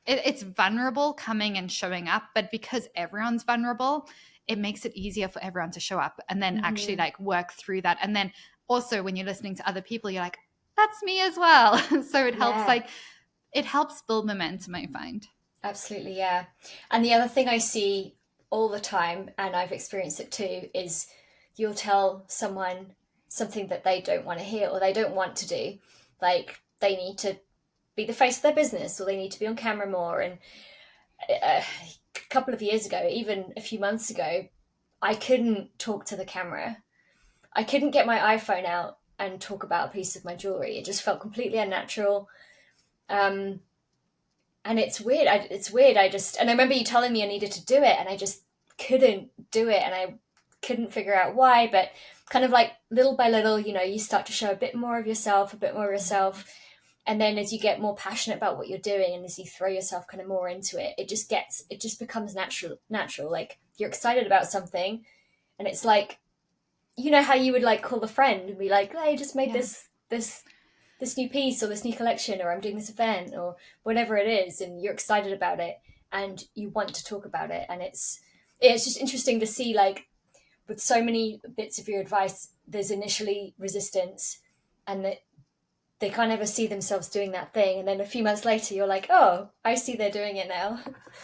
it's vulnerable coming and showing up, but because everyone's vulnerable, it makes it easier for everyone to show up and then actually Mm-hmm. like work through that. And then also when you're listening to other people, you're like, that's me as well. So Yeah, it helps build momentum, I find. absolutely. Yeah. And the other thing I see all the time, and I've experienced it too, is you'll tell someone something that they don't want to hear or they don't want to do. Like they need to be the face of their business or they need to be on camera more. And a couple of years ago, even a few months ago, I couldn't talk to the camera. I couldn't get my iPhone out and talk about a piece of my jewelry. It just felt completely unnatural. Um, and it's weird. It's weird. And I remember you telling me I needed to do it, and I just couldn't do it, and I couldn't figure out why. But kind of like little by little, you start to show a bit more of yourself, and then as you get more passionate about what you're doing, and as you throw yourself kind of more into it, it just becomes natural. Like you're excited about something, and it's like how you would like call a friend and be like, hey, just made Yeah. this new piece or this new collection, or I'm doing this event or whatever it is, and you're excited about it and you want to talk about it. And it's just interesting to see, like, with so many bits of your advice, there's initially resistance, and that they can't ever see themselves doing that thing, and then a few months later you're like, oh, I see they're doing it now.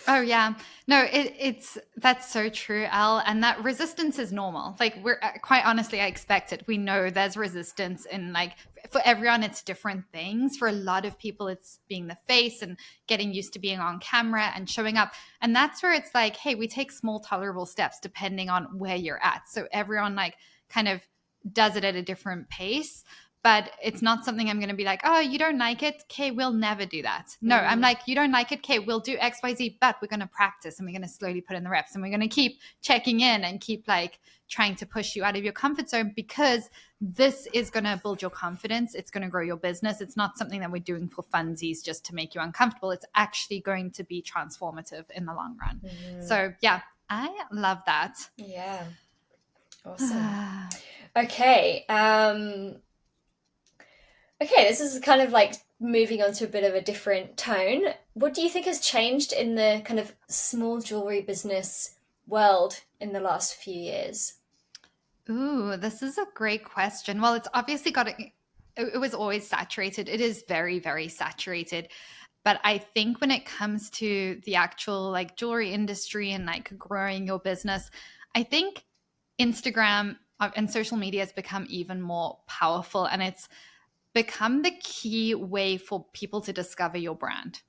Oh yeah. No, it's that's so true, Elle. And that resistance is normal. Like we're quite honestly, I expect it. We know there's resistance in like for everyone, it's different things. For a lot of people, it's being the face and getting used to being on camera and showing up. And that's where it's like, hey, we take small tolerable steps depending on where you're at. So everyone like kind of does it at a different pace, but it's not something I'm going to be like, oh, you don't like it? Okay, we'll never do that. No, I'm Mm, like, you don't like it? Okay, we'll do XYZ, but we're going to practice and we're going to slowly put in the reps and we're going to keep checking in and keep like trying to push you out of your comfort zone because this is going to build your confidence. It's going to grow your business. It's not something that we're doing for funsies just to make you uncomfortable. It's actually going to be transformative in the long run. mm, So, yeah, I love that. yeah, awesome. Okay. Okay, this is kind of like moving on to a bit of a different tone. What do you think has changed in the kind of small jewelry business world in the last few years? Ooh, this is a great question. Well, it's obviously it was always saturated. It is very, very saturated. But I think when it comes to the actual like jewelry industry and like growing your business, I think Instagram and social media has become even more powerful and it's become the key way for people to discover your brand.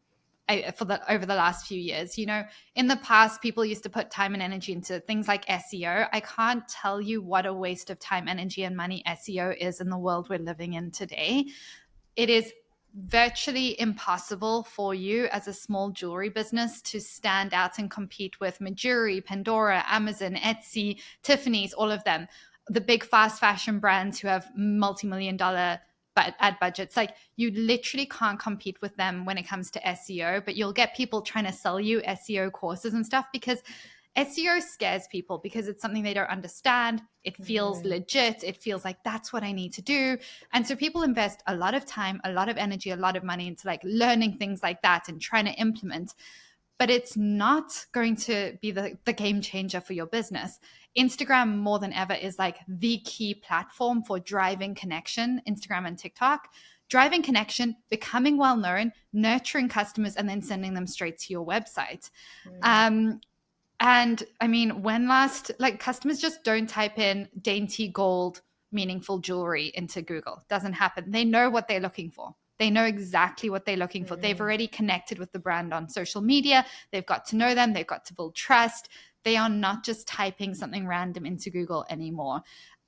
For the over the last few years, in the past, people used to put time and energy into things like SEO. I can't tell you what a waste of time, energy, and money SEO is in the world we're living in today. It is virtually impossible for you as a small jewelry business to stand out and compete with Majuri, Pandora, Amazon, Etsy, Tiffany's, all of them, the big fast fashion brands who have multi-million dollar ad budgets. Like you literally can't compete with them when it comes to SEO, but you'll get people trying to sell you SEO courses and stuff because SEO scares people because it's something they don't understand. It feels Mm, legit. It feels like that's what I need to do. And so people invest a lot of time, a lot of energy, a lot of money into like learning things like that and trying to implement. But it's not going to be the game changer for your business. Instagram, more than ever, is like the key platform for driving connection, Instagram and TikTok. Driving connection, becoming well known, nurturing customers, and then sending them straight to your website. mm, Um, and I mean, when last, like customers just don't type in dainty gold meaningful jewelry into Google. Doesn't happen. They know what they're looking for. They know exactly what they're looking for. They've mm, already connected with the brand on social media. They've got to know them. They've got to build trust. They are not just typing something random into Google anymore.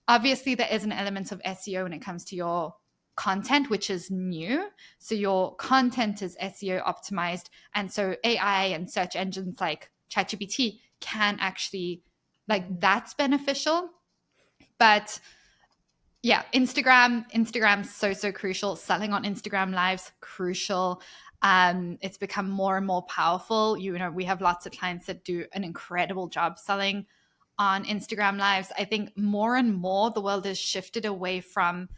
Obviously, there is an element of SEO when it comes to your content, which is new. So your content is SEO optimized. And so AI and search engines like ChatGPT can actually, like, mm, that's beneficial. But yeah, Instagram's so crucial. Selling on Instagram lives, crucial. It's become more and more powerful. We have lots of clients that do an incredible job selling on Instagram lives. I think more and more the world has shifted away from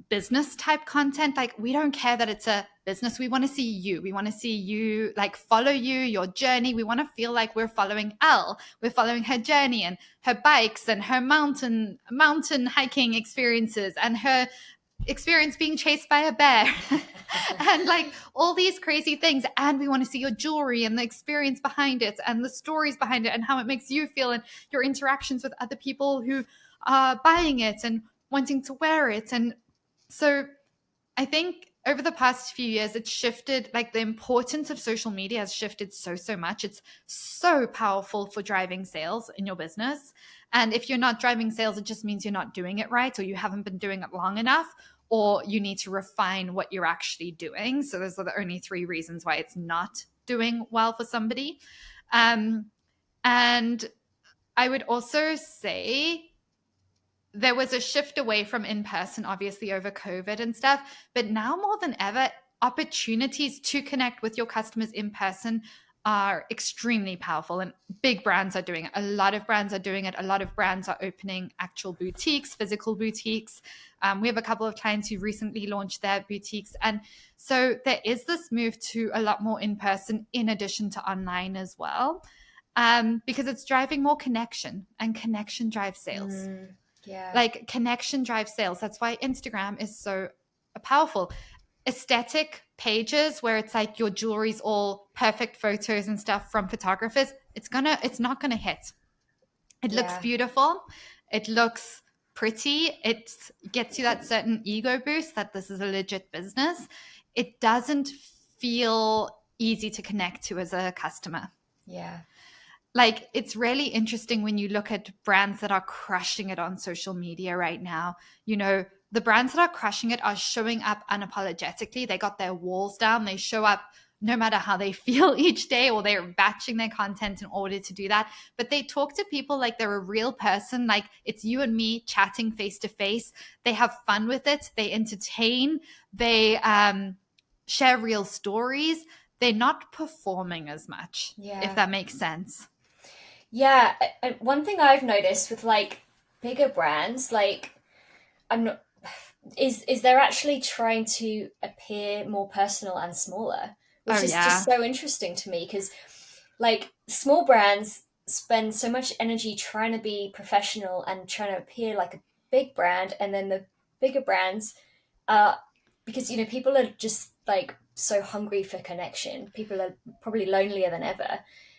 business type content. Like we don't care that it's a business. We want to see you. We want to see you, like follow you, your journey. We want to feel like we're following Elle. We're following her journey and her bikes and her mountain hiking experiences and her experience being chased by a bear and like all these crazy things. And we want to see your jewelry and the experience behind it and the stories behind it and how it makes you feel and your interactions with other people who are buying it and wanting to wear it. And so I think over the past few years, it's shifted, like the importance of social media has shifted so much. It's so powerful for driving sales in your business. And if you're not driving sales, it just means you're not doing it right, or you haven't been doing it long enough, or you need to refine what you're actually doing. So those are the only three reasons why it's not doing well for somebody. And I would also say there was a shift away from in person, obviously, over COVID and stuff. But now more than ever, opportunities to connect with your customers in person are extremely powerful. And big brands are doing it. A lot of brands are doing it. A lot of brands are opening actual boutiques, physical boutiques. We have a couple of clients who recently launched their boutiques. And so there is this move to a lot more in person in addition to online as well, because it's driving more connection, and connection drives sales. Yeah. Like connection drives sales. That's why Instagram is so powerful. Aesthetic pages where it's like your jewelry's all perfect photos and stuff from photographers, it's not gonna hit. It looks beautiful. It looks pretty. It gets you that certain ego boost that this is a legit business. It doesn't feel easy to connect to as a customer. Yeah. Like, it's really interesting when you look at brands that are crushing it on social media right now. You know, the brands that are crushing it are showing up unapologetically. They got their walls down. They show up no matter how they feel each day, or they're batching their content in order to do that. But they talk to people like they're a real person, like it's you and me chatting face to face. They have fun with it. They entertain. They share real stories. They're not performing as much, if that makes sense. Yeah, one thing I've noticed with like bigger brands, like I'm not is they're actually trying to appear more personal and smaller, which is just so interesting to me because like small brands spend so much energy trying to be professional and trying to appear like a big brand, and then the bigger brands because you know people are just like so hungry for connection. People are probably lonelier than ever.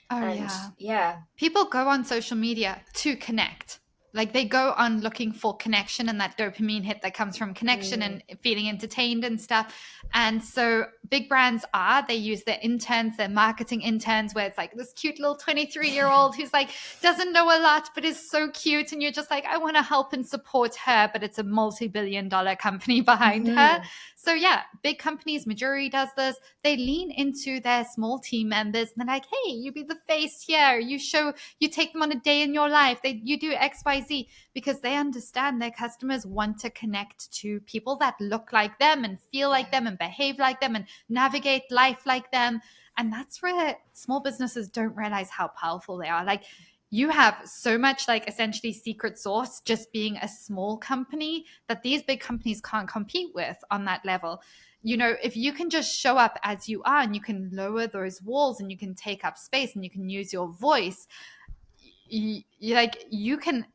Oh, And yeah. People go on social media to connect. Like they go on looking for connection and that dopamine hit that comes from connection and feeling entertained and stuff. And so big brands they use their interns, their marketing interns, where it's like this cute little 23-year-old who's like, doesn't know a lot, but is so cute. And you're just like, I want to help and support her, but it's a multi-billion-dollar company behind her. So yeah, big companies, majority does this. They lean into their small team members and they're like, hey, you be the face here. You take them on a day in your life. You do XYZ, because they understand their customers want to connect to people that look like them and feel like them and behave like them and navigate life like them. And that's where small businesses don't realize how powerful they are. Like, you have so much like essentially secret sauce just being a small company that these big companies can't compete with on that level. You know, if you can just show up as you are and you can lower those walls and you can take up space and you can use your voice, you can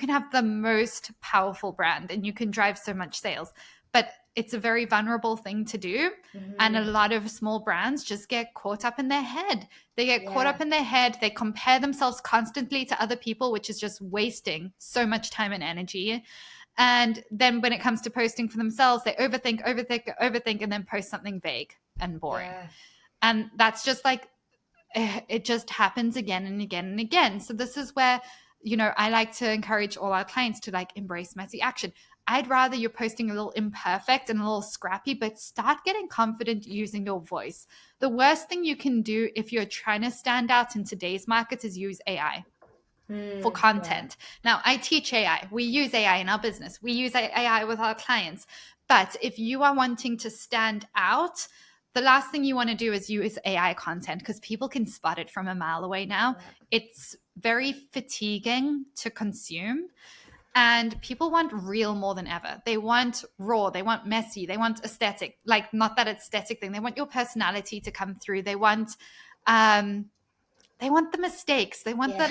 have the most powerful brand and you can drive so much sales. But it's a very vulnerable thing to do. And a lot of small brands just get caught up in their head. They get caught up in their head. They compare themselves constantly to other people, which is just wasting so much time and energy. And then when it comes to posting for themselves, they overthink, and then post something vague and boring. And that's just like, it just happens again and again and again. So this is where, you know, I like to encourage all our clients to like embrace messy action. I'd rather you're posting a little imperfect and a little scrappy, but start getting confident using your voice. The worst thing you can do if you're trying to stand out in today's market is use AI for content. Now, I teach AI. We use AI in our business. We use AI with our clients. But if you are wanting to stand out, the last thing you want to do is use AI content, because people can spot it from a mile away now. It's very fatiguing to consume. And people want real more than ever. They want raw, they want messy, they want aesthetic. Like, not that aesthetic thing. They want your personality to come through. They want the mistakes. They want the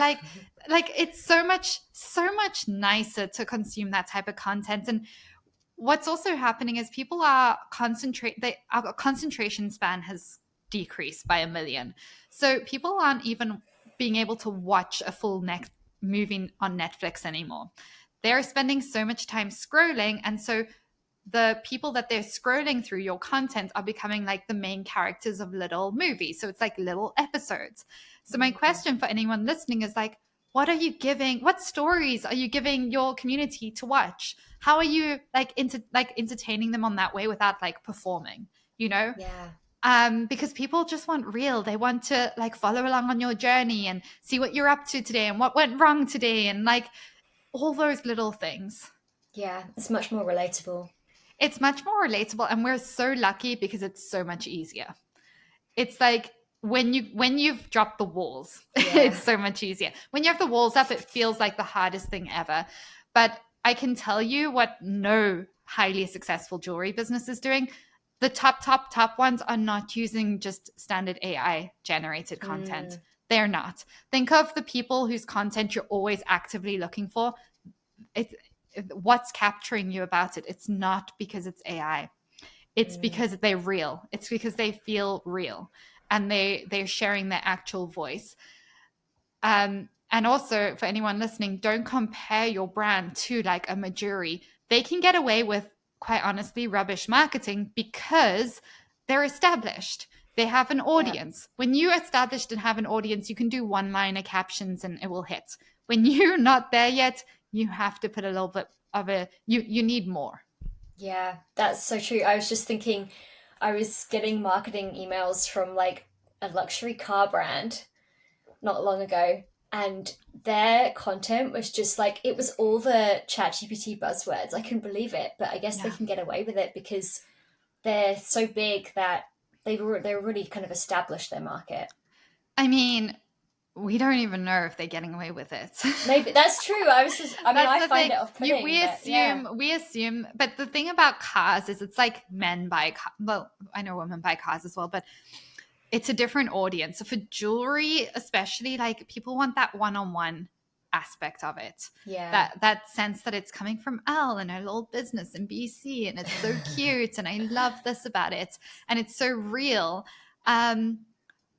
like it's so much nicer to consume that type of content. And what's also happening is people are our concentration span has decreased by 1 million. So people aren't even being able to watch a full next movie on Netflix anymore. They're spending so much time scrolling, and so the people that they're scrolling through your content are becoming like the main characters of little movies. So it's like little episodes. So my Mm, question for anyone listening is like, what stories are you giving your community to watch? How are you like entertaining them on that way without like performing, you know? yeah. Because people just want real. They want to like follow along on your journey and see what you're up to today and what went wrong today and like all those little things. Yeah, it's much more relatable. It's much more relatable, and we're so lucky because it's so much easier. It's like when you've dropped the walls, Yeah. it's so much easier. When you have the walls up, it feels like the hardest thing ever. But I can tell you what no highly successful jewelry business is doing. The top ones are not using just standard AI generated content. Mm, They're not. Think of the people whose content you're always actively looking for. It's what's capturing you about it. It's not because it's AI. It's mm, because they're real. It's because they feel real, and they're sharing their actual voice. And also for anyone listening, don't compare your brand to like a Majuri. They can get away with, quite honestly, rubbish marketing because they're established. They have an yeah. audience. When you're established and have an audience, you can do one-liner captions and it will hit. When you're not there yet, you have to put a little bit of you need more. Yeah, that's so true. I was just thinking, I was getting marketing emails from like a luxury car brand not long ago, and their content was just like it was all the ChatGPT buzzwords. I couldn't believe it, but I guess they Yeah. can get away with it because they're so big that they're really kind of established their market. I mean, we don't even know if they're getting away with it. Maybe that's true. I was just, I mean, That's I the find thing. it You off-putting, but yeah, we assume, but the thing about cars is it's like men buy cars. Well, I know women buy cars as well, but it's a different audience. So for jewelry, especially, like people want that one-on-one aspect of it. yeah, That sense that it's coming from Elle and her little business in BC, and it's so cute, and I love this about it, and it's so real. Um,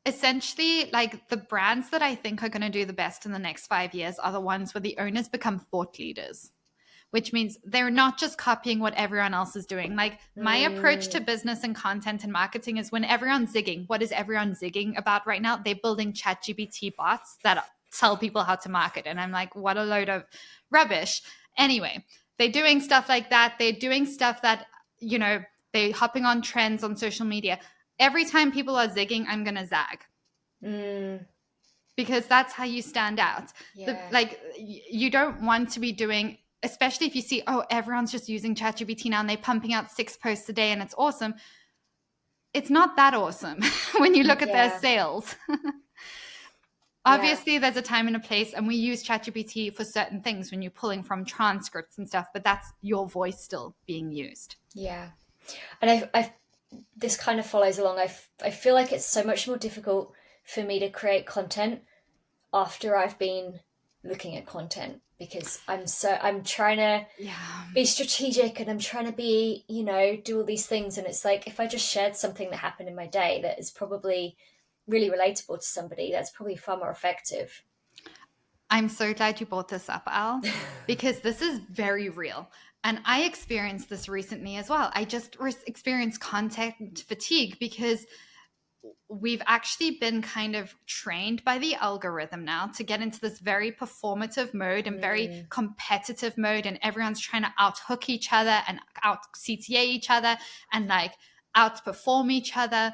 Essentially, like the brands that I think are going to do the best in the next 5 years are the ones where the owners become thought leaders, which means they're not just copying what everyone else is doing. Like my approach to mm, business and content and marketing is when everyone's zigging, what is everyone zigging about right now? They're building ChatGPT bots that tell people how to market. And I'm like, what a load of rubbish. Anyway, they're doing stuff like that. They're doing stuff that, you know, they're hopping on trends on social media. Every time people are zigging, I'm going to zag mm, because that's how you stand out. yeah, You don't want to be doing, especially if you see, oh, everyone's just using ChatGPT now and they're pumping out 6 posts a day and it's awesome. It's not that awesome when you look at their yeah, sales. yeah, Obviously, there's a time and a place, and we use ChatGPT for certain things when you're pulling from transcripts and stuff, but that's your voice still being used. yeah. And I this kind of follows along. I feel like it's so much more difficult for me to create content after I've been looking at content because I'm trying to Yeah. be strategic and I'm trying to be, do all these things. And it's like if I just shared something that happened in my day that is probably really relatable to somebody, that's probably far more effective. I'm so glad you brought this up, Al, because this is very real. And I experienced this recently as well. I just experienced content fatigue because we've actually been kind of trained by the algorithm now to get into this very performative mode and very Mm, competitive mode. And everyone's trying to outhook each other and out CTA each other and like outperform each other.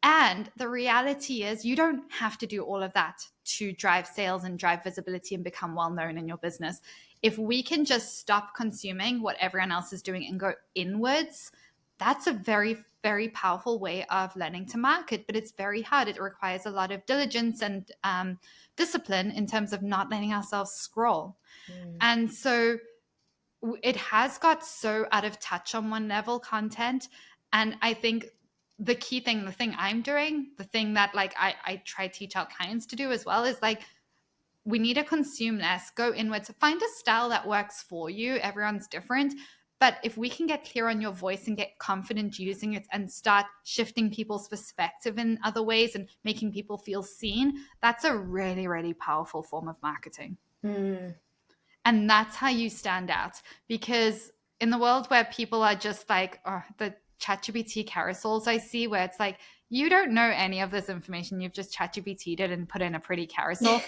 And the reality is, you don't have to do all of that to drive sales and drive visibility and become well known in your business. If we can just stop consuming what everyone else is doing and go inwards, that's a very, very powerful way of learning to market. But it's very hard. It requires a lot of diligence and discipline in terms of not letting ourselves scroll. mm, And so it has got so out of touch on one level, content. And I think the key thing, the thing I'm doing, the thing that like I try to teach our clients to do as well is like we need to consume less, go inwards, find a style that works for you. Everyone's different, But if we can get clear on your voice and get confident using it and start shifting people's perspective in other ways and making people feel seen, that's a really, really powerful form of marketing. Mm. And that's how you stand out. Because in the world where people are just like, oh, the ChatGPT carousels I see, where it's like, you don't know any of this information, you've just ChatGPT'd it and put in a pretty carousel.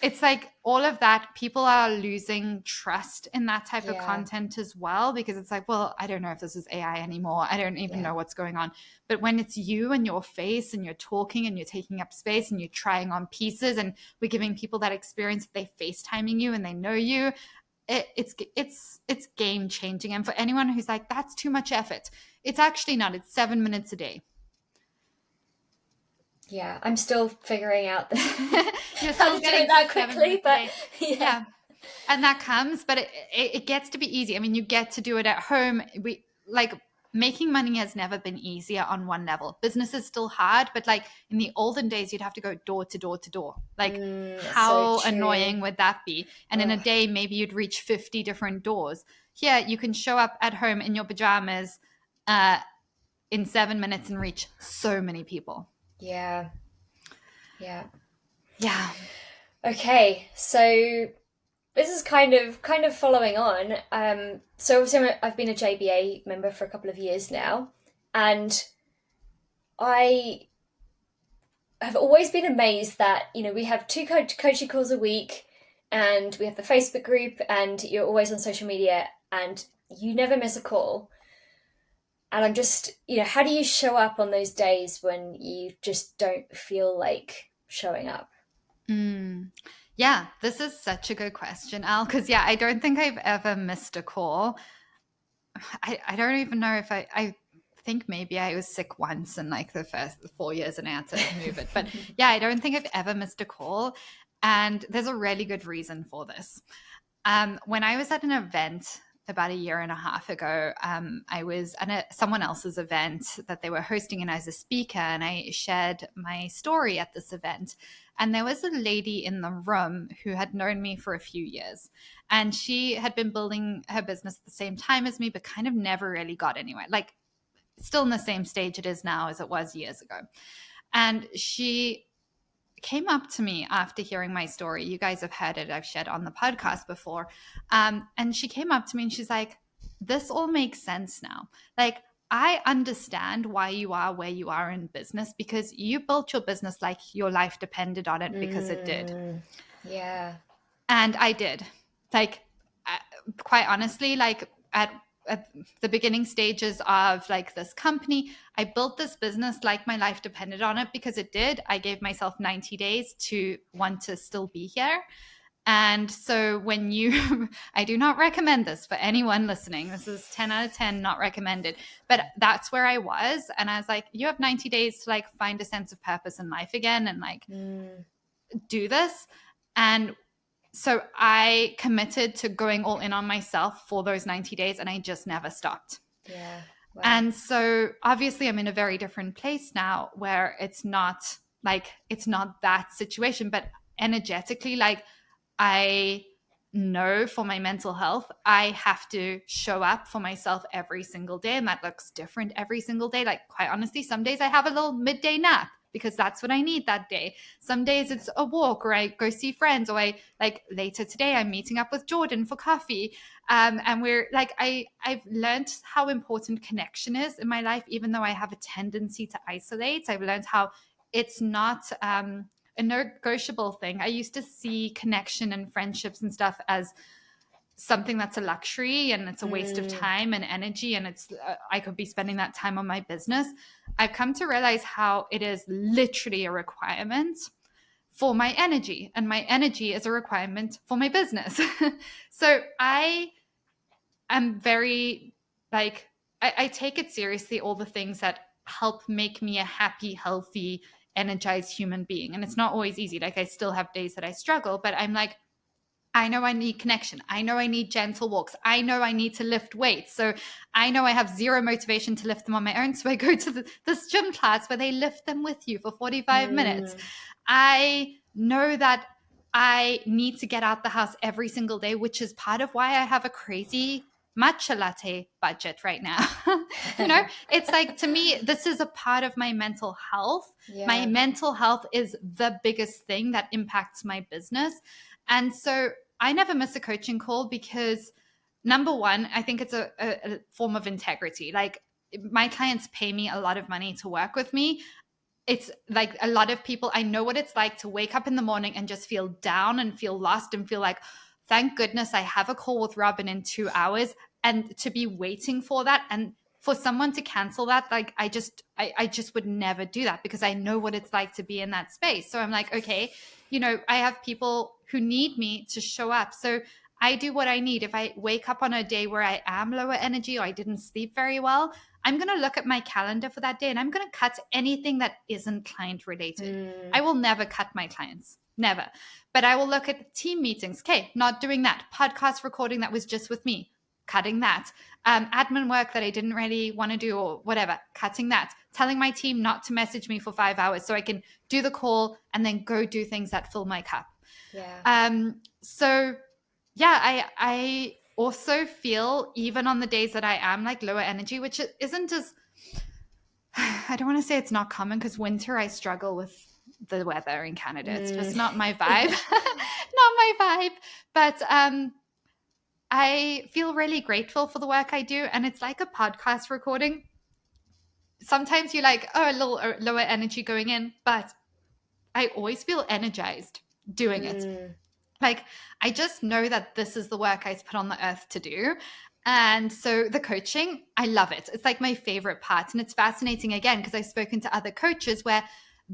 It's like all of that, people are losing trust in that type of Yeah. content as well, because it's like, well, I don't know if this is AI anymore. I don't even know what's going on. But when it's you and your face and you're talking and you're taking up space and you're trying on pieces and we're giving people that experience, they FaceTiming you and they know you, it's game changing. And for anyone who's like, that's too much effort, it's actually not. It's 7 minutes a day. Yeah, I'm still figuring out You're how still to do getting it that 7 quickly, minutes a but day. yeah. And that comes, but it gets to be easy. I mean, you get to do it at home. We like making money has never been easier on one level. Business is still hard, but like in the olden days, you'd have to go door to door to door. Like, That's so how true. annoying would that be? And in a day, maybe you'd reach 50 different doors. Here, you can show up at home in your pajamas in 7 minutes and reach so many people. Yeah. Yeah. Yeah. Okay, so this is kind of following on. So obviously I've been a JBA member for a couple of years now, and I have always been amazed that we have two coaching calls a week, and we have the Facebook group, and you're always on social media, and you never miss a call. And I'm just, how do you show up on those days when you just don't feel like showing up? Yeah, this is such a good question, Al, because I don't think I've ever missed a call. I don't even know if I think maybe I was sick once in like the first 4 years and I had to move it. But I don't think I've ever missed a call. And there's a really good reason for this. When I was at an event about a year and a half ago, I was at someone else's event that they were hosting, and I was a speaker, and I shared my story at this event. And there was a lady in the room who had known me for a few years, and she had been building her business at the same time as me, but kind of never really got anywhere. Like, still in the same stage it is now as it was years ago. And she came up to me after hearing my story. You guys have heard it. I've shared on the podcast before. And she came up to me and she's like, this all makes sense now. Like, I understand why you are where you are in business, because you built your business like your life depended on it, because it did. Yeah. And I did. Like, quite honestly, like at the beginning stages of like this company, I built this business like my life depended on it, because it did. I gave myself 90 days to want to still be here. And so when you, I do not recommend this for anyone listening. This is 10 out of 10, not recommended. But that's where I was. And I was like, you have 90 days to like find a sense of purpose in life again and like do this. And so I committed to going all in on myself for those 90 days, and I just never stopped. Yeah. Wow. And so obviously I'm in a very different place now, where it's not that situation, but energetically, like, I know for my mental health, I have to show up for myself every single day. And that looks different every single day. Like, quite honestly, some days I have a little midday nap because that's what I need that day. Some days it's a walk, or I go see friends, or I like later today I'm meeting up with Jordan for coffee. And we're like, I've learned how important connection is in my life, even though I have a tendency to isolate. I've learned how it's not a negotiable thing. I used to see connection and friendships and stuff as something that's a luxury and it's a waste of time and energy, and it's I could be spending that time on my business. I've come to realize how it is literally a requirement for my energy, and my energy is a requirement for my business. So I am very like, I take it seriously, all the things that help make me a happy, healthy, energized human being. And it's not always easy. Like, I still have days that I struggle, but I'm like, I know I need connection. I know I need gentle walks. I know I need to lift weights. So I know I have zero motivation to lift them on my own. So I go to this gym class where they lift them with you for 45 minutes. I know that I need to get out the house every single day, which is part of why I have a crazy matcha latte budget right now. It's like, to me, this is a part of my mental health. My Yeah. mental health is the biggest thing that impacts my business. And so I never miss a coaching call because, number one, I think it's a form of integrity. Like, my clients pay me a lot of money to work with me. It's like, a lot of people, I know what it's like to wake up in the morning and just feel down and feel lost and feel like, thank goodness I have a call with Robyn in 2 hours, and to be waiting for that, and for someone to cancel that, like, I just would never do that, because I know what it's like to be in that space. So I'm like, okay, I have people who need me to show up. So I do what I need. If I wake up on a day where I am lower energy or I didn't sleep very well, I'm going to look at my calendar for that day, and I'm going to cut anything that isn't client related. I will never cut my clients, never. But I will look at team meetings. Okay, not doing that. Podcast recording that was just with me, cutting that. Admin work that I didn't really want to do or whatever, cutting that. Telling my team not to message me for 5 hours so I can do the call and then go do things that fill my cup. Yeah. So yeah, I also feel, even on the days that I am like lower energy, which isn't as, I don't want to say it's not common, because winter I struggle with the weather in Canada. It's just not my vibe. Not my vibe. But I feel really grateful for the work I do. And it's like a podcast recording. Sometimes you're like, oh, a little lower energy going in, but I always feel energized doing it. Like, I just know that this is the work I was put on the earth to do. And so the coaching, I love it. It's like my favorite part. And it's fascinating, again, because I've spoken to other coaches where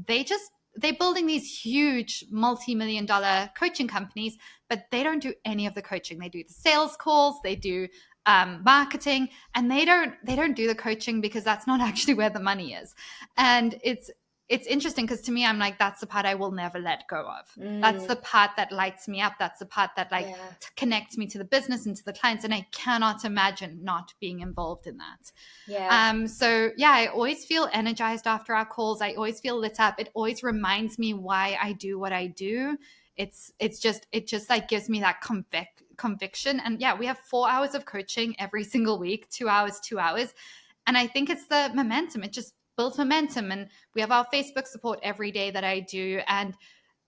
they're building these huge multi-million dollar coaching companies, but they don't do any of the coaching. They do the sales calls, they do marketing, and they don't do the coaching, because that's not actually where the money is. And it's interesting, because to me, I'm like, that's the part I will never let go of. That's the part that lights me up. That's the part that connects me to the business and to the clients. And I cannot imagine not being involved in that. So yeah, I always feel energized after our calls. I always feel lit up. It always reminds me why I do what I do. It just like gives me that conviction. And yeah, we have 4 hours of coaching every single week, 2 hours, 2 hours. And I think it's the momentum. It just builds momentum. And we have our Facebook support every day that I do. And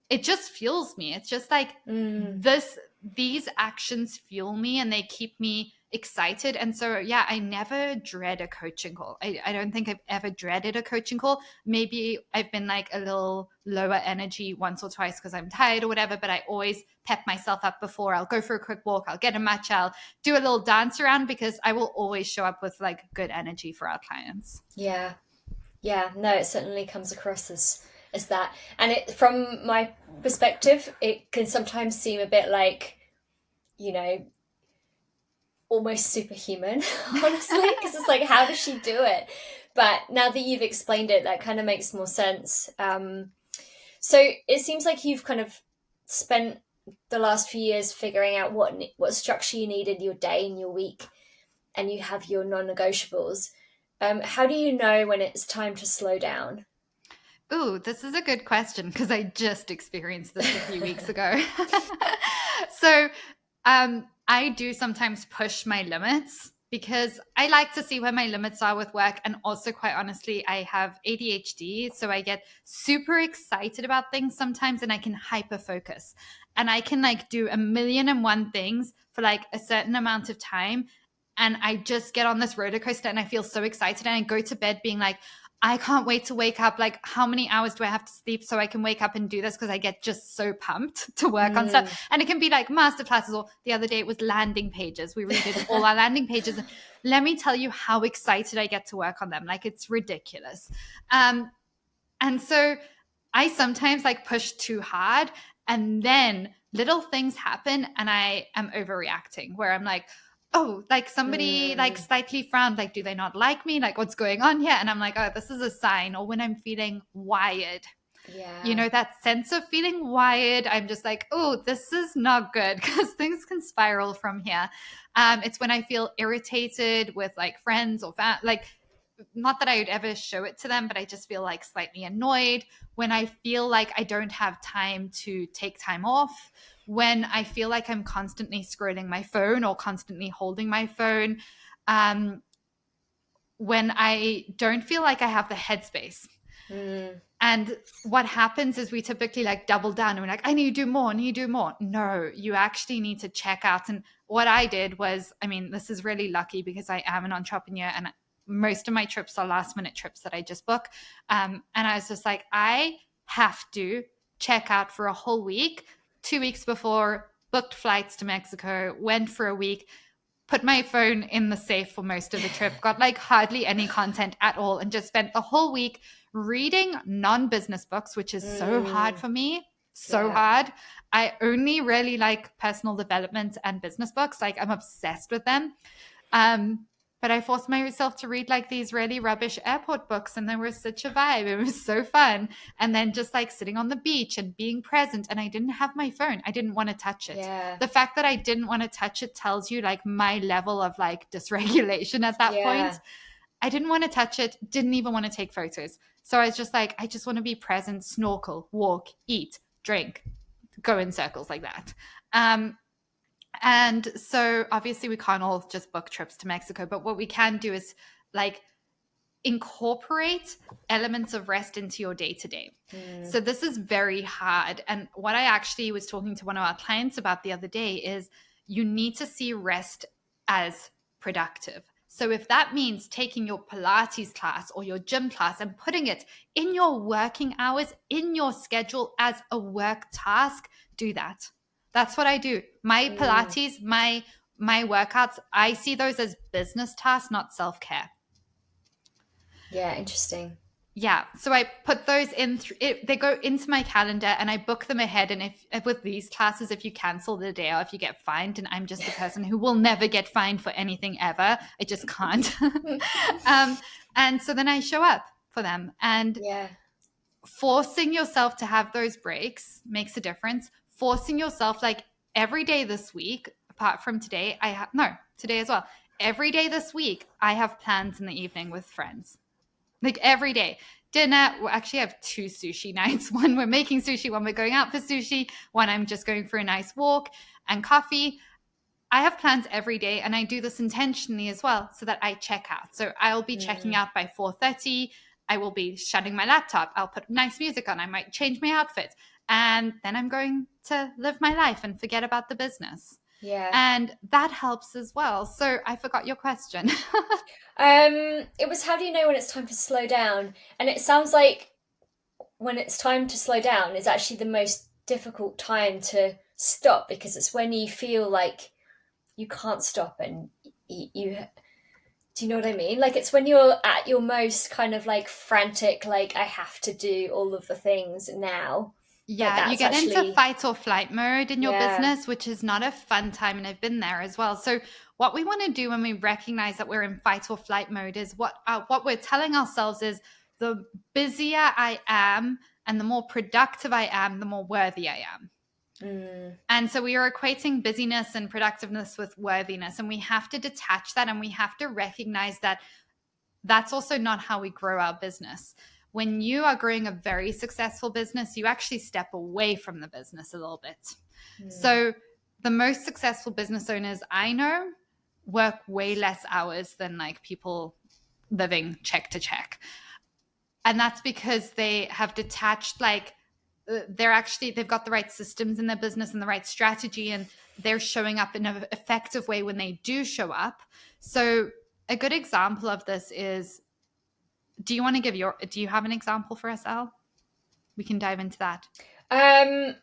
it just fuels me. It's just like these actions fuel me, and they keep me excited. And so, yeah, I never dread a coaching call. I don't think I've ever dreaded a coaching call. Maybe I've been like a little lower energy once or twice because I'm tired or whatever, but I always pep myself up before. I'll go for a quick walk. I'll get a matcha. I'll do a little dance around, because I will always show up with like good energy for our clients. Yeah. Yeah. No, it certainly comes across as that. And it, from my perspective, it can sometimes seem a bit like, almost superhuman, honestly, because it's like, how does she do it? But now that you've explained it, that kind of makes more sense. So it seems like you've kind of spent the last few years figuring out what structure you need in your day and your week, and you have your non-negotiables. How do you know when it's time to slow down? Ooh, this is a good question, because I just experienced this a few weeks ago. So I do sometimes push my limits, because I like to see where my limits are with work. And also, quite honestly, I have ADHD. So I get super excited about things sometimes, and I can hyper focus. And I can like do 1,000,001 things for like a certain amount of time. And I just get on this roller coaster, and I feel so excited. And I go to bed being like, I can't wait to wake up. Like, how many hours do I have to sleep so I can wake up and do this? Because I get just so pumped to work on stuff. And it can be like masterclasses, or the other day it was landing pages. We redid all our landing pages. And let me tell you how excited I get to work on them. Like, it's ridiculous. And so I sometimes like push too hard, and then little things happen, and I am overreacting, where I'm like, oh, like somebody like slightly frowned, like, do they not like me? Like, what's going on here? And I'm like, oh, this is a sign. Or when I'm feeling wired, that sense of feeling wired, I'm just like, oh, this is not good, because things can spiral from here. It's when I feel irritated with like friends or like not that I would ever show it to them, but I just feel like slightly annoyed when I feel like I don't have time to take time off, when I feel like I'm constantly scrolling my phone or constantly holding my phone, um, when I don't feel like I have the headspace. And what happens is we typically like double down and we're like, I need to do more, I need to do more. No, you actually need to check out. And what I did was, I mean, this is really lucky because I am an entrepreneur and most of my trips are last minute trips that I just book. And I was just like, I have to check out for a whole week, 2 weeks before, booked flights to Mexico, went for a week, put my phone in the safe for most of the trip, got like hardly any content at all, and just spent the whole week reading non-business books, which is so hard for me. So hard. I only really like personal development and business books. Like I'm obsessed with them. But I forced myself to read like these really rubbish airport books, and they were such a vibe. It was so fun. And then just like sitting on the beach and being present. And I didn't have my phone. I didn't want to touch it. Yeah. The fact that I didn't want to touch it tells you like my level of like dysregulation at that point. I didn't want to touch it, didn't even want to take photos. So I was just like, I just want to be present, snorkel, walk, eat, drink, go in circles like that. And so obviously we can't all just book trips to Mexico, but what we can do is like incorporate elements of rest into your day to day. So this is very hard. And what I actually was talking to one of our clients about the other day is you need to see rest as productive. So if that means taking your Pilates class or your gym class and putting it in your working hours, in your schedule as a work task, do that. That's what I do. My Pilates, my workouts, I see those as business tasks, not self-care. Yeah, interesting. Yeah, so I put those in. They go into my calendar, and I book them ahead. And if with these classes, if you cancel the day or if you get fined, and I'm just a person who will never get fined for anything ever, I just can't. And so then I show up for them, and forcing yourself to have those breaks makes a difference. Forcing yourself, like every day this week, apart from today, today as well. Every day this week, I have plans in the evening with friends. Like every day. Dinner, we actually have 2 sushi nights. One we're making sushi, one we're going out for sushi, one I'm just going for a nice walk and coffee. I have plans every day, and I do this intentionally as well so that I check out. So I'll be checking out by 4:30. I will be shutting my laptop. I'll put nice music on. I might change my outfit. And then I'm going to live my life and forget about the business. Yeah. And that helps as well. So I forgot your question. It was, how do you know when it's time to slow down? And it sounds like when it's time to slow down is actually the most difficult time to stop, because it's when you feel like you can't stop and you do you know what I mean? Like it's when you're at your most kind of like frantic, like I have to do all of the things now. Yeah, you get into fight or flight mode in your business, which is not a fun time. And I've been there as well. So what we want to do when we recognize that we're in fight or flight mode is what we're telling ourselves is the busier I am and the more productive I am, the more worthy I am. And so we are equating busyness and productiveness with worthiness. And we have to detach that, and we have to recognize that that's also not how we grow our business. When you are growing a very successful business, you actually step away from the business a little bit. So the most successful business owners I know work way less hours than like people living check to check. And that's because they have detached, like they've got the right systems in their business and the right strategy, and they're showing up in an effective way when they do show up. So a good example of this is, do you have an example for us, Elle? We can dive into that. I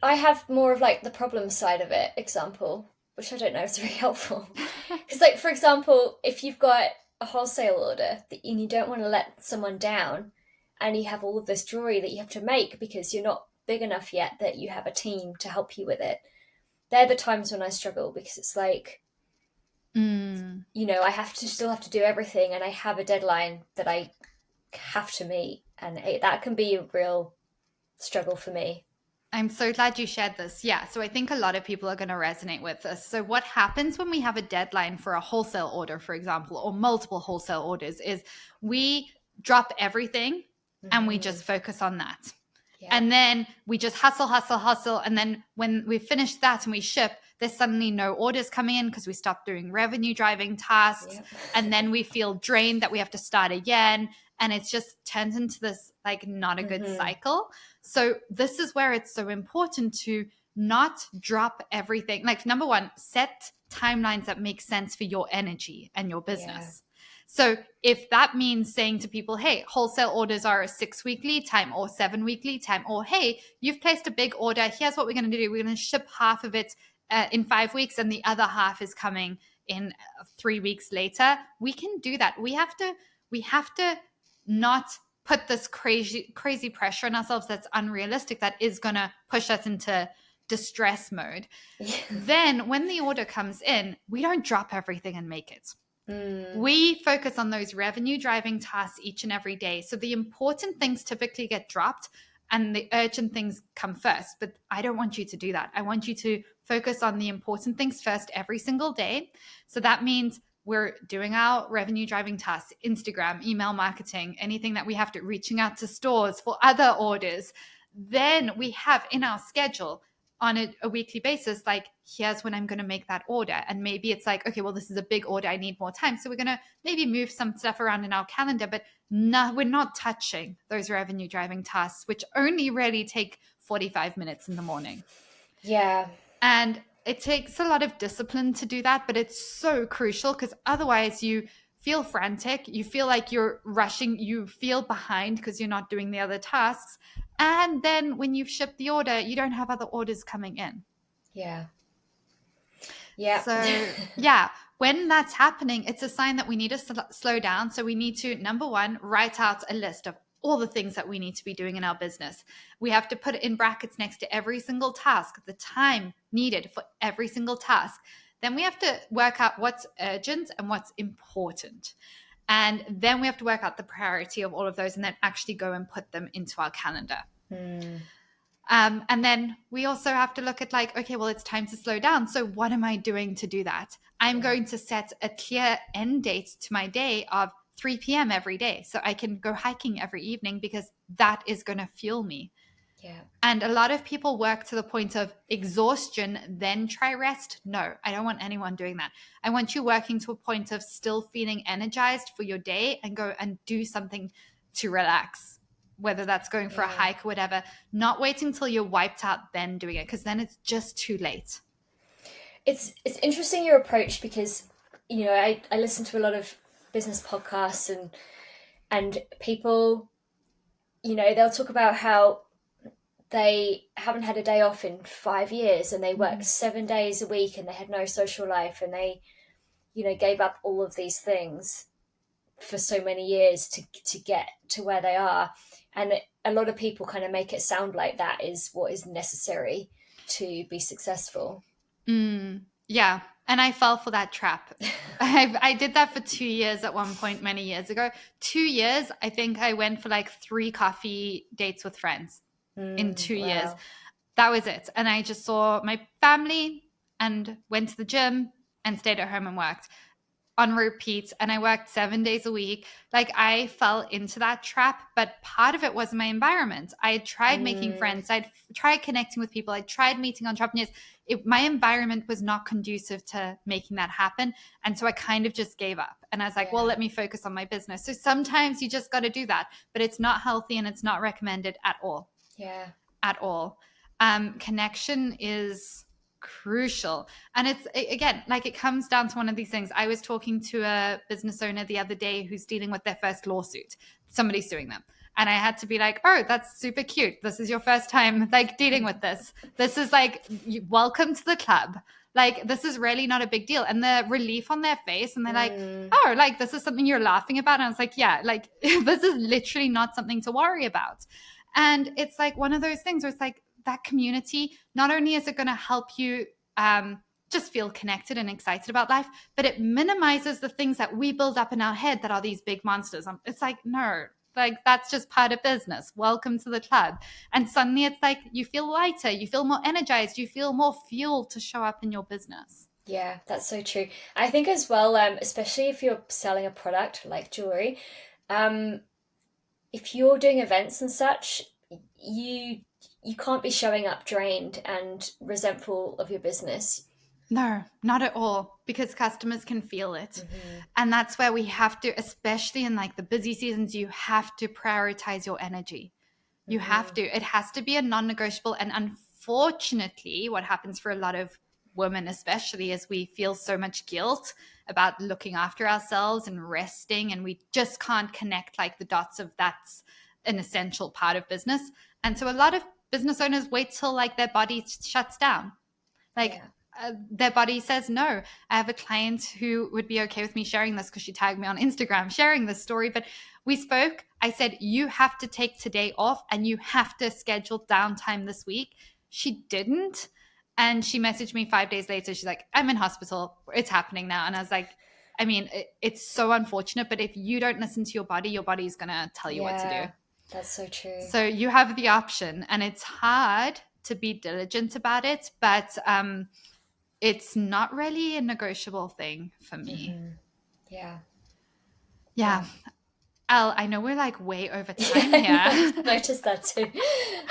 have more of like the problem side of it example, which I don't know is very helpful. Because like, for example, if you've got a wholesale order and you don't want to let someone down, and you have all of this jewelry that you have to make because you're not big enough yet that you have a team to help you with it, they're the times when I struggle, because it's like, you know, I still have to do everything, and I have a deadline that I have to meet, and that can be a real struggle for me. I'm so glad you shared this. Yeah. So I think a lot of people are going to resonate with this. So what happens when we have a deadline for a wholesale order, for example, or multiple wholesale orders is we drop everything and we Mm-hmm. just focus on that. Yeah. And then we just hustle, hustle, hustle. And then when we finish that and we ship, there's suddenly no orders coming in because we stopped doing revenue driving tasks. Yep. And then we feel drained that we have to start again. And it just turns into this like not a good Mm-hmm. cycle. So this is where it's so important to not drop everything. Like number one, set timelines that make sense for your energy and your business. So if that means saying to people, hey, wholesale orders are a 6-week lead time or 7-week lead time, or hey, you've placed a big order. Here's what we're going to do. We're going to ship half of it in 5 weeks and the other half is coming in 3 weeks later. We can do that. We have to not put this crazy pressure on ourselves that's unrealistic, that is going to push us into distress mode. Yeah. Then when the order comes in, we don't drop everything and make it. We focus on those revenue driving tasks each and every day. So the important things typically get dropped and the urgent things come first. But I don't want you to do that. I want you to focus on the important things first every single day. So that means we're doing our revenue driving tasks, Instagram, email marketing, anything that we have to, reaching out to stores for other orders. Then we have in our schedule on a weekly basis, like, here's when I'm going to make that order. And maybe it's like, okay, well, this is a big order. I need more time. So we're going to maybe move some stuff around in our calendar, but no, we're not touching those revenue driving tasks, which only really take 45 minutes in the morning. Yeah. And it takes a lot of discipline to do that, but it's so crucial because otherwise you feel frantic, you feel like you're rushing, you feel behind because you're not doing the other tasks. And then when you've shipped the order, you don't have other orders coming in. Yeah. Yeah. So, yeah, when that's happening, it's a sign that we need to slow down. So we need to, number one, write out a list of all the things that we need to be doing in our business. We have to put it in brackets next to every single task, the time needed for every single task. Then we have to work out what's urgent and what's important. And then we have to work out the priority of all of those and then actually go and put them into our calendar. And then we also have to look at like, okay, well, it's time to slow down. So what am I doing to do that? I'm going to set a clear end date to my day of 3 p.m. every day. So I can go hiking every evening because that is going to fuel me. Yeah. And a lot of people work to the point of exhaustion, then try rest. No, I don't want anyone doing that. I want you working to a point of still feeling energized for your day and go and do something to relax, whether that's going for a hike or whatever. Not waiting till you're wiped out, then doing it, because then it's just too late. It's interesting your approach because, you know, I listen to a lot of business podcasts and people, you know, they'll talk about how they haven't had a day off in 5 years and they worked 7 days a week and they had no social life and they, you know, gave up all of these things for so many years to get to where they are. And a lot of people kind of make it sound like that is what is necessary to be successful. Yeah. And I fell for that trap. I did that for 2 years at one point many years ago. 2 years, I think I went for like 3 coffee dates with friends in 2 years. That was it. And I just saw my family and went to the gym and stayed at home and worked on repeat. And I worked 7 days a week. Like I fell into that trap, but part of it was my environment. I had tried making friends. I'd tried connecting with people. I tried meeting entrepreneurs. My environment was not conducive to making that happen. And so I kind of just gave up. And I was like, well, let me focus on my business. So sometimes you just got to do that, but it's not healthy and it's not recommended at all. Yeah. At all. Connection is crucial. And it's, again, like it comes down to one of these things. I was talking to a business owner the other day who's dealing with their first lawsuit. Somebody's suing them. And I had to be like, oh, that's super cute. This is your first time like dealing with this. This is like, welcome to the club. Like, this is really not a big deal. And the relief on their face, and they're like, oh, like, this is something you're laughing about. And I was like, yeah, like, this is literally not something to worry about. And it's like one of those things where it's like that community, not only is it going to help you just feel connected and excited about life, but it minimizes the things that we build up in our head that are these big monsters. It's like, no, Like, that's just part of business. Welcome to the club. And suddenly it's like you feel lighter, you feel more energized, you feel more fuel to show up in your business. Yeah, that's so true. I think as well, especially if you're selling a product like jewelry, um, if you're doing events and such, you you can't be showing up drained and resentful of your business. No, not at all, because customers can feel it. Mm-hmm. And that's where we have to, especially in like the busy seasons, you have to prioritize your energy. You have Mm-hmm. to. It has to be a non-negotiable. And unfortunately, what happens for a lot of women, especially, is we feel so much guilt about looking after ourselves and resting, and we just can't connect like the dots of that's an essential part of business. And so a lot of business owners wait till like their body shuts down. Like, Yeah. their body says no. I have a client who would be okay with me sharing this because she tagged me on Instagram sharing this story. But we spoke. I said, you have to take today off and you have to schedule downtime this week. She didn't. And she messaged me 5 days later. She's like, I'm in hospital. It's happening now. And I was like, I mean, it's so unfortunate. But if you don't listen to your body's going to tell you what to do. Yeah, that's so true. So you have the option. And it's hard to be diligent about it. But it's not really a negotiable thing for me. Mm-hmm. Yeah. Yeah. Yeah. Elle, I know we're like way over time Yeah, here. I noticed that too.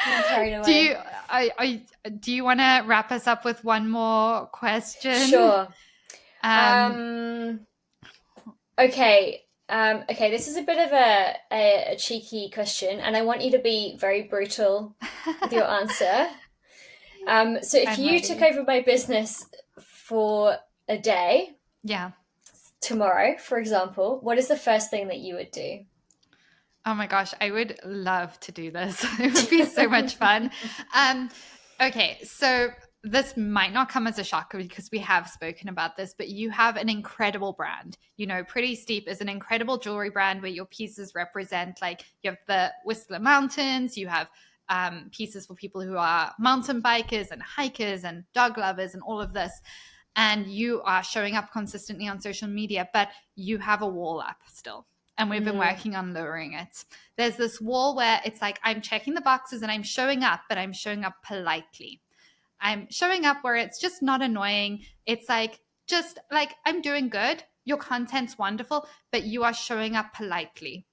I'm carried do away. you do you want to wrap us up with one more question? Sure. Um, Um, okay. Okay, this is a bit of a cheeky question, and I want you to be very brutal with your answer. So if I'm you ready. took over my business for a day, Yeah. tomorrow, for example, what is the first thing that you would do? Oh my gosh, I would love to do this. It would be so much fun. Um, okay, so this might not come as a shocker because we have spoken about this, but you have an incredible brand. You know, Pretty Steep is an incredible jewelry brand where your pieces represent, like, you have the Whistler Mountains, you have pieces for people who are mountain bikers and hikers and dog lovers and all of this. And you are showing up consistently on social media, but you have a wall up still. And we've been Mm, working on lowering it. There's this wall where it's like I'm checking the boxes and I'm showing up, but I'm showing up politely. I'm showing up where it's just not annoying. It's like, just like, I'm doing good. Your content's wonderful, but you are showing up politely.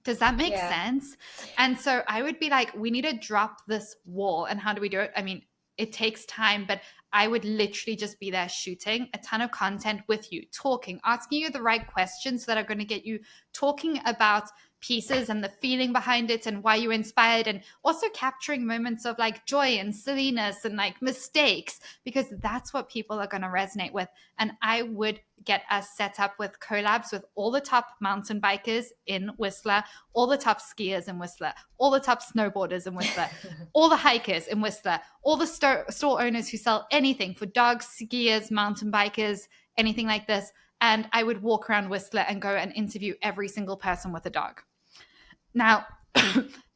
Does that make yeah, sense? And so I would be like, we need to drop this wall. And how do we do it? I mean, it takes time, but I would literally just be there shooting a ton of content with you, talking, asking you the right questions that are going to get you talking about pieces and the feeling behind it and why you inspired, and also capturing moments of like joy and silliness and like mistakes, because that's what people are going to resonate with. And I would get us set up with collabs with all the top mountain bikers in Whistler, all the top skiers in Whistler, all the top snowboarders in Whistler, all the hikers in Whistler, all the store owners who sell anything for dogs, skiers, mountain bikers, anything like this. And I would walk around Whistler and go and interview every single person with a dog. Now,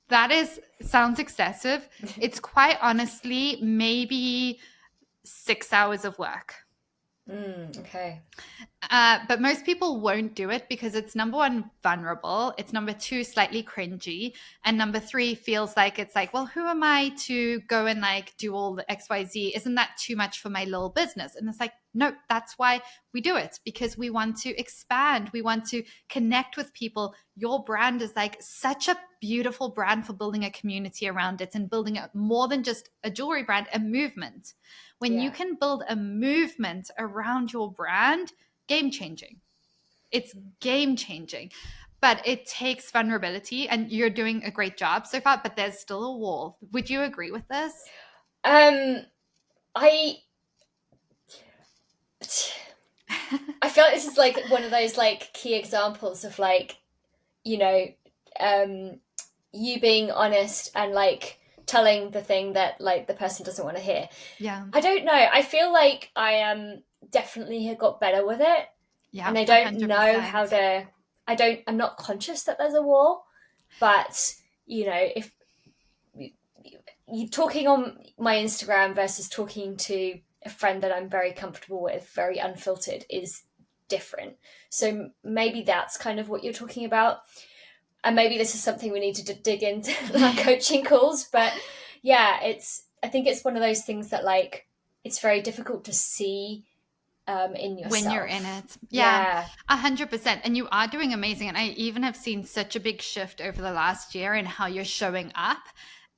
that sounds excessive. It's quite honestly maybe 6 hours of work. okay. But most people won't do it because it's, number one, vulnerable. It's, number two, slightly cringy. And number three, feels like it's like, well, who am I to go and like do all the XYZ? Isn't that too much for my little business? And it's like, no, that's why we do it, because we want to expand. We want to connect with people. Your brand is like such a beautiful brand for building a community around it and building it more than just a jewelry brand, a movement. When you Yeah. can build a movement around your brand, game changing. It's game changing. But it takes vulnerability, and you're doing a great job so far, but there's still a wall. Would you agree with this? Um, I I feel like this is like one of those like key examples of like, you know, um, you being honest and like telling the thing that like the person doesn't want to hear. Yeah. I don't know. I feel like I definitely have got better with it, Yeah. and I don't know 100%. how to. I'm not conscious that there's a wall, but you know, if you talking on my Instagram versus talking to a friend that I'm very comfortable with, very unfiltered, is different. So maybe that's kind of what you're talking about. and maybe this is something we need to dig into in our coaching calls, but yeah, I think it's one of those things that like it's very difficult to see in When you're in yourself. it. Yeah, Yeah. 100%. And you are doing amazing. And I even have seen such a big shift over the last year in how you're showing up.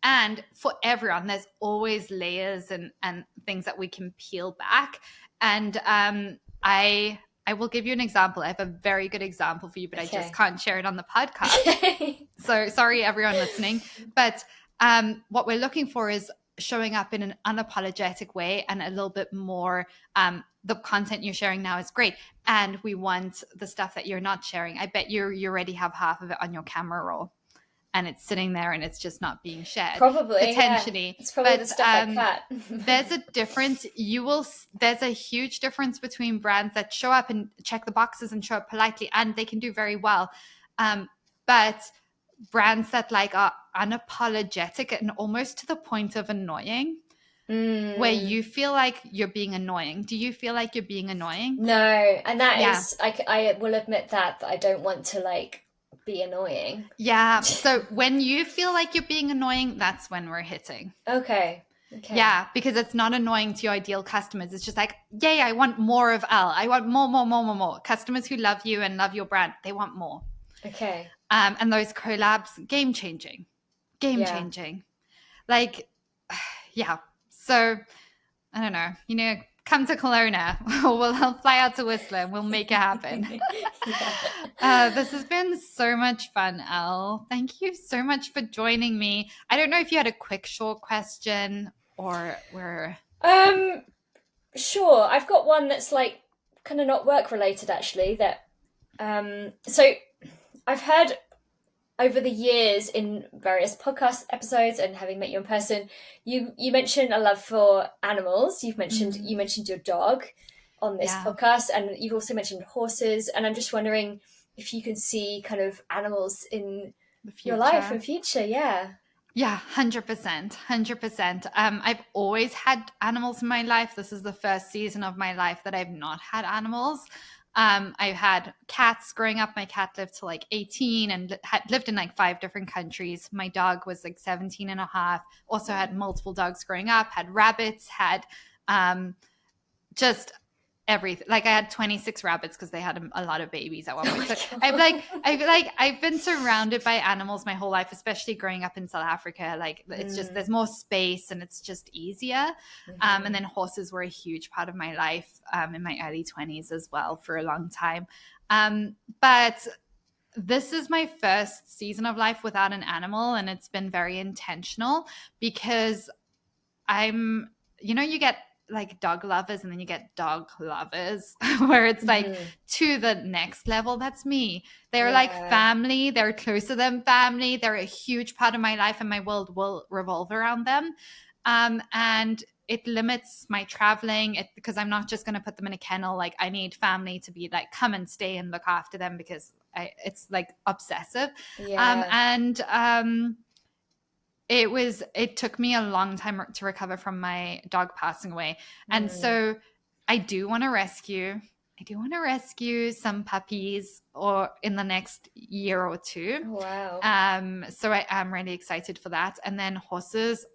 And for everyone, there's always layers and things that we can peel back. And I will give you an example. I have a very good example for you, but I just Okay. can't share it on the podcast. So sorry, everyone listening. But what we're looking for is showing up in an unapologetic way and a little bit more. The content you're sharing now is great, and we want the stuff that you're not sharing. I bet you already have half of it on your camera roll, and it's sitting there and it's just not being shared Probably, yeah. potentially. It's probably the But stuff I cut. there's a difference. There's a huge difference between brands that show up and check the boxes and show up politely, and they can do very well. But brands that like are unapologetic and almost to the point of annoying, where you feel like you're being annoying. Do you feel like you're being annoying? No, and that Yeah. is, I will admit that I don't want to like be annoying. Yeah. So when you feel like you're being annoying, that's when we're hitting. Okay. Yeah, because it's not annoying to your ideal customers. It's just like, yay, I want more of Elle. I want more, more, more, more, more. Customers who love you and love your brand, they want more. Okay. And those collabs, game changing. Yeah. Like, yeah. So I don't know, come to Kelowna or we'll fly out to Whistler and we'll make it happen. This has been so much fun, Elle. Thank you so much for joining me. I don't know if you had a quick, short question or where. Sure. I've got one that's like kind of not work related actually. So I've heard over the years in various podcast episodes and having met you in person, you mentioned a love for animals. You mentioned your dog on this podcast, and you've also mentioned horses. And I'm just wondering if you can see kind of animals in your life and future. Yeah. Yeah, 100%. 100%. I've always had animals in my life. This is the first season of my life that I've not had animals. I've had cats growing up. My cat lived to like 18 and had lived in like 5 different countries. My dog was like 17 and a half. Also had multiple dogs growing up, had rabbits, had just everything. Like I had 26 rabbits because they had a lot of babies at one point. So I've been surrounded by animals my whole life, especially growing up in South Africa. Like it's just there's more space and it's just easier. And then horses were a huge part of my life in my early 20s as well for a long time. But this is my first season of life without an animal, and it's been very intentional because you get like dog lovers and then you get dog lovers where it's like to the next level. That's me. They're like family. They're closer than family. They're a huge part of my life and my world will revolve around them. And it limits my traveling because I'm not just going to put them in a kennel. Like I need family to be like, come and stay and look after them because it's like obsessive. It took me a long time to recover from my dog passing away. And so I do want to rescue some puppies or in the next year or 2. Wow. So I am really excited for that. And then horses,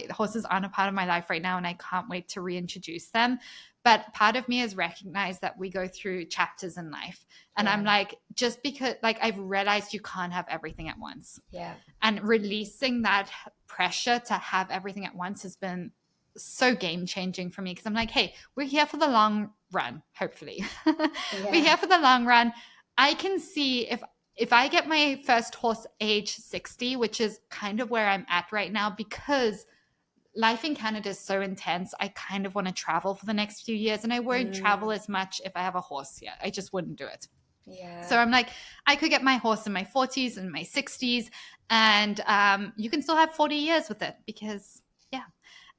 horses aren't a part of my life right now and I can't wait to reintroduce them. But part of me has recognized that we go through chapters in life. And I'm like, just because like I've realized you can't have everything at once. Yeah. And releasing that pressure to have everythth at once has been so game changing for me because I'm like, hey, we're here for the long run, hopefully. We're here for the long run. I can see if I get my first horse age 60, which is kind of where I'm at right now because life in Canada is so intense. I kind of want to travel for the next few years and I won't travel as much if I have a horse yet. I just wouldn't do it. Yeah. So I'm like, I could get my horse in my 40s and my 60s and you can still have 40 years with it because,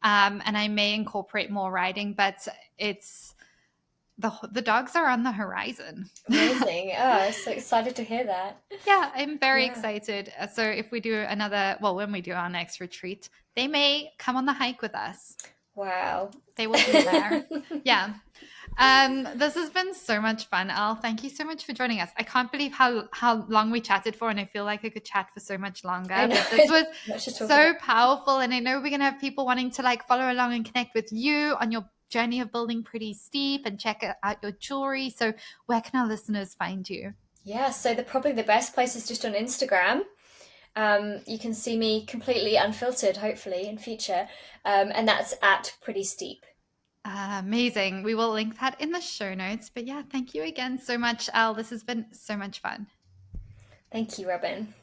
and I may incorporate more riding, but it's the dogs are on the horizon. Amazing. Oh, so excited to hear that. Yeah, I'm very excited. So if we do when we do our next retreat, they may come on the hike with us. Wow. They will be there. Yeah. This has been so much fun, Elle. Thank you so much for joining us. I can't believe how long we chatted for, and I feel like I could chat for so much I longer. know. But this was Much to talk about. so powerful, and I know we're gonna have people wanting to like follow along and connect with you on your journey of building Pretty Steep and check out your jewelry. So, where can our listeners find you? Yeah, so probably the best place is just on Instagram. You can see me completely unfiltered, hopefully, in future. And that's at Pretty Steep. Amazing. We will link that in the show notes. But yeah, thank you again so much, Elle. This has been so much fun. Thank you, Robyn.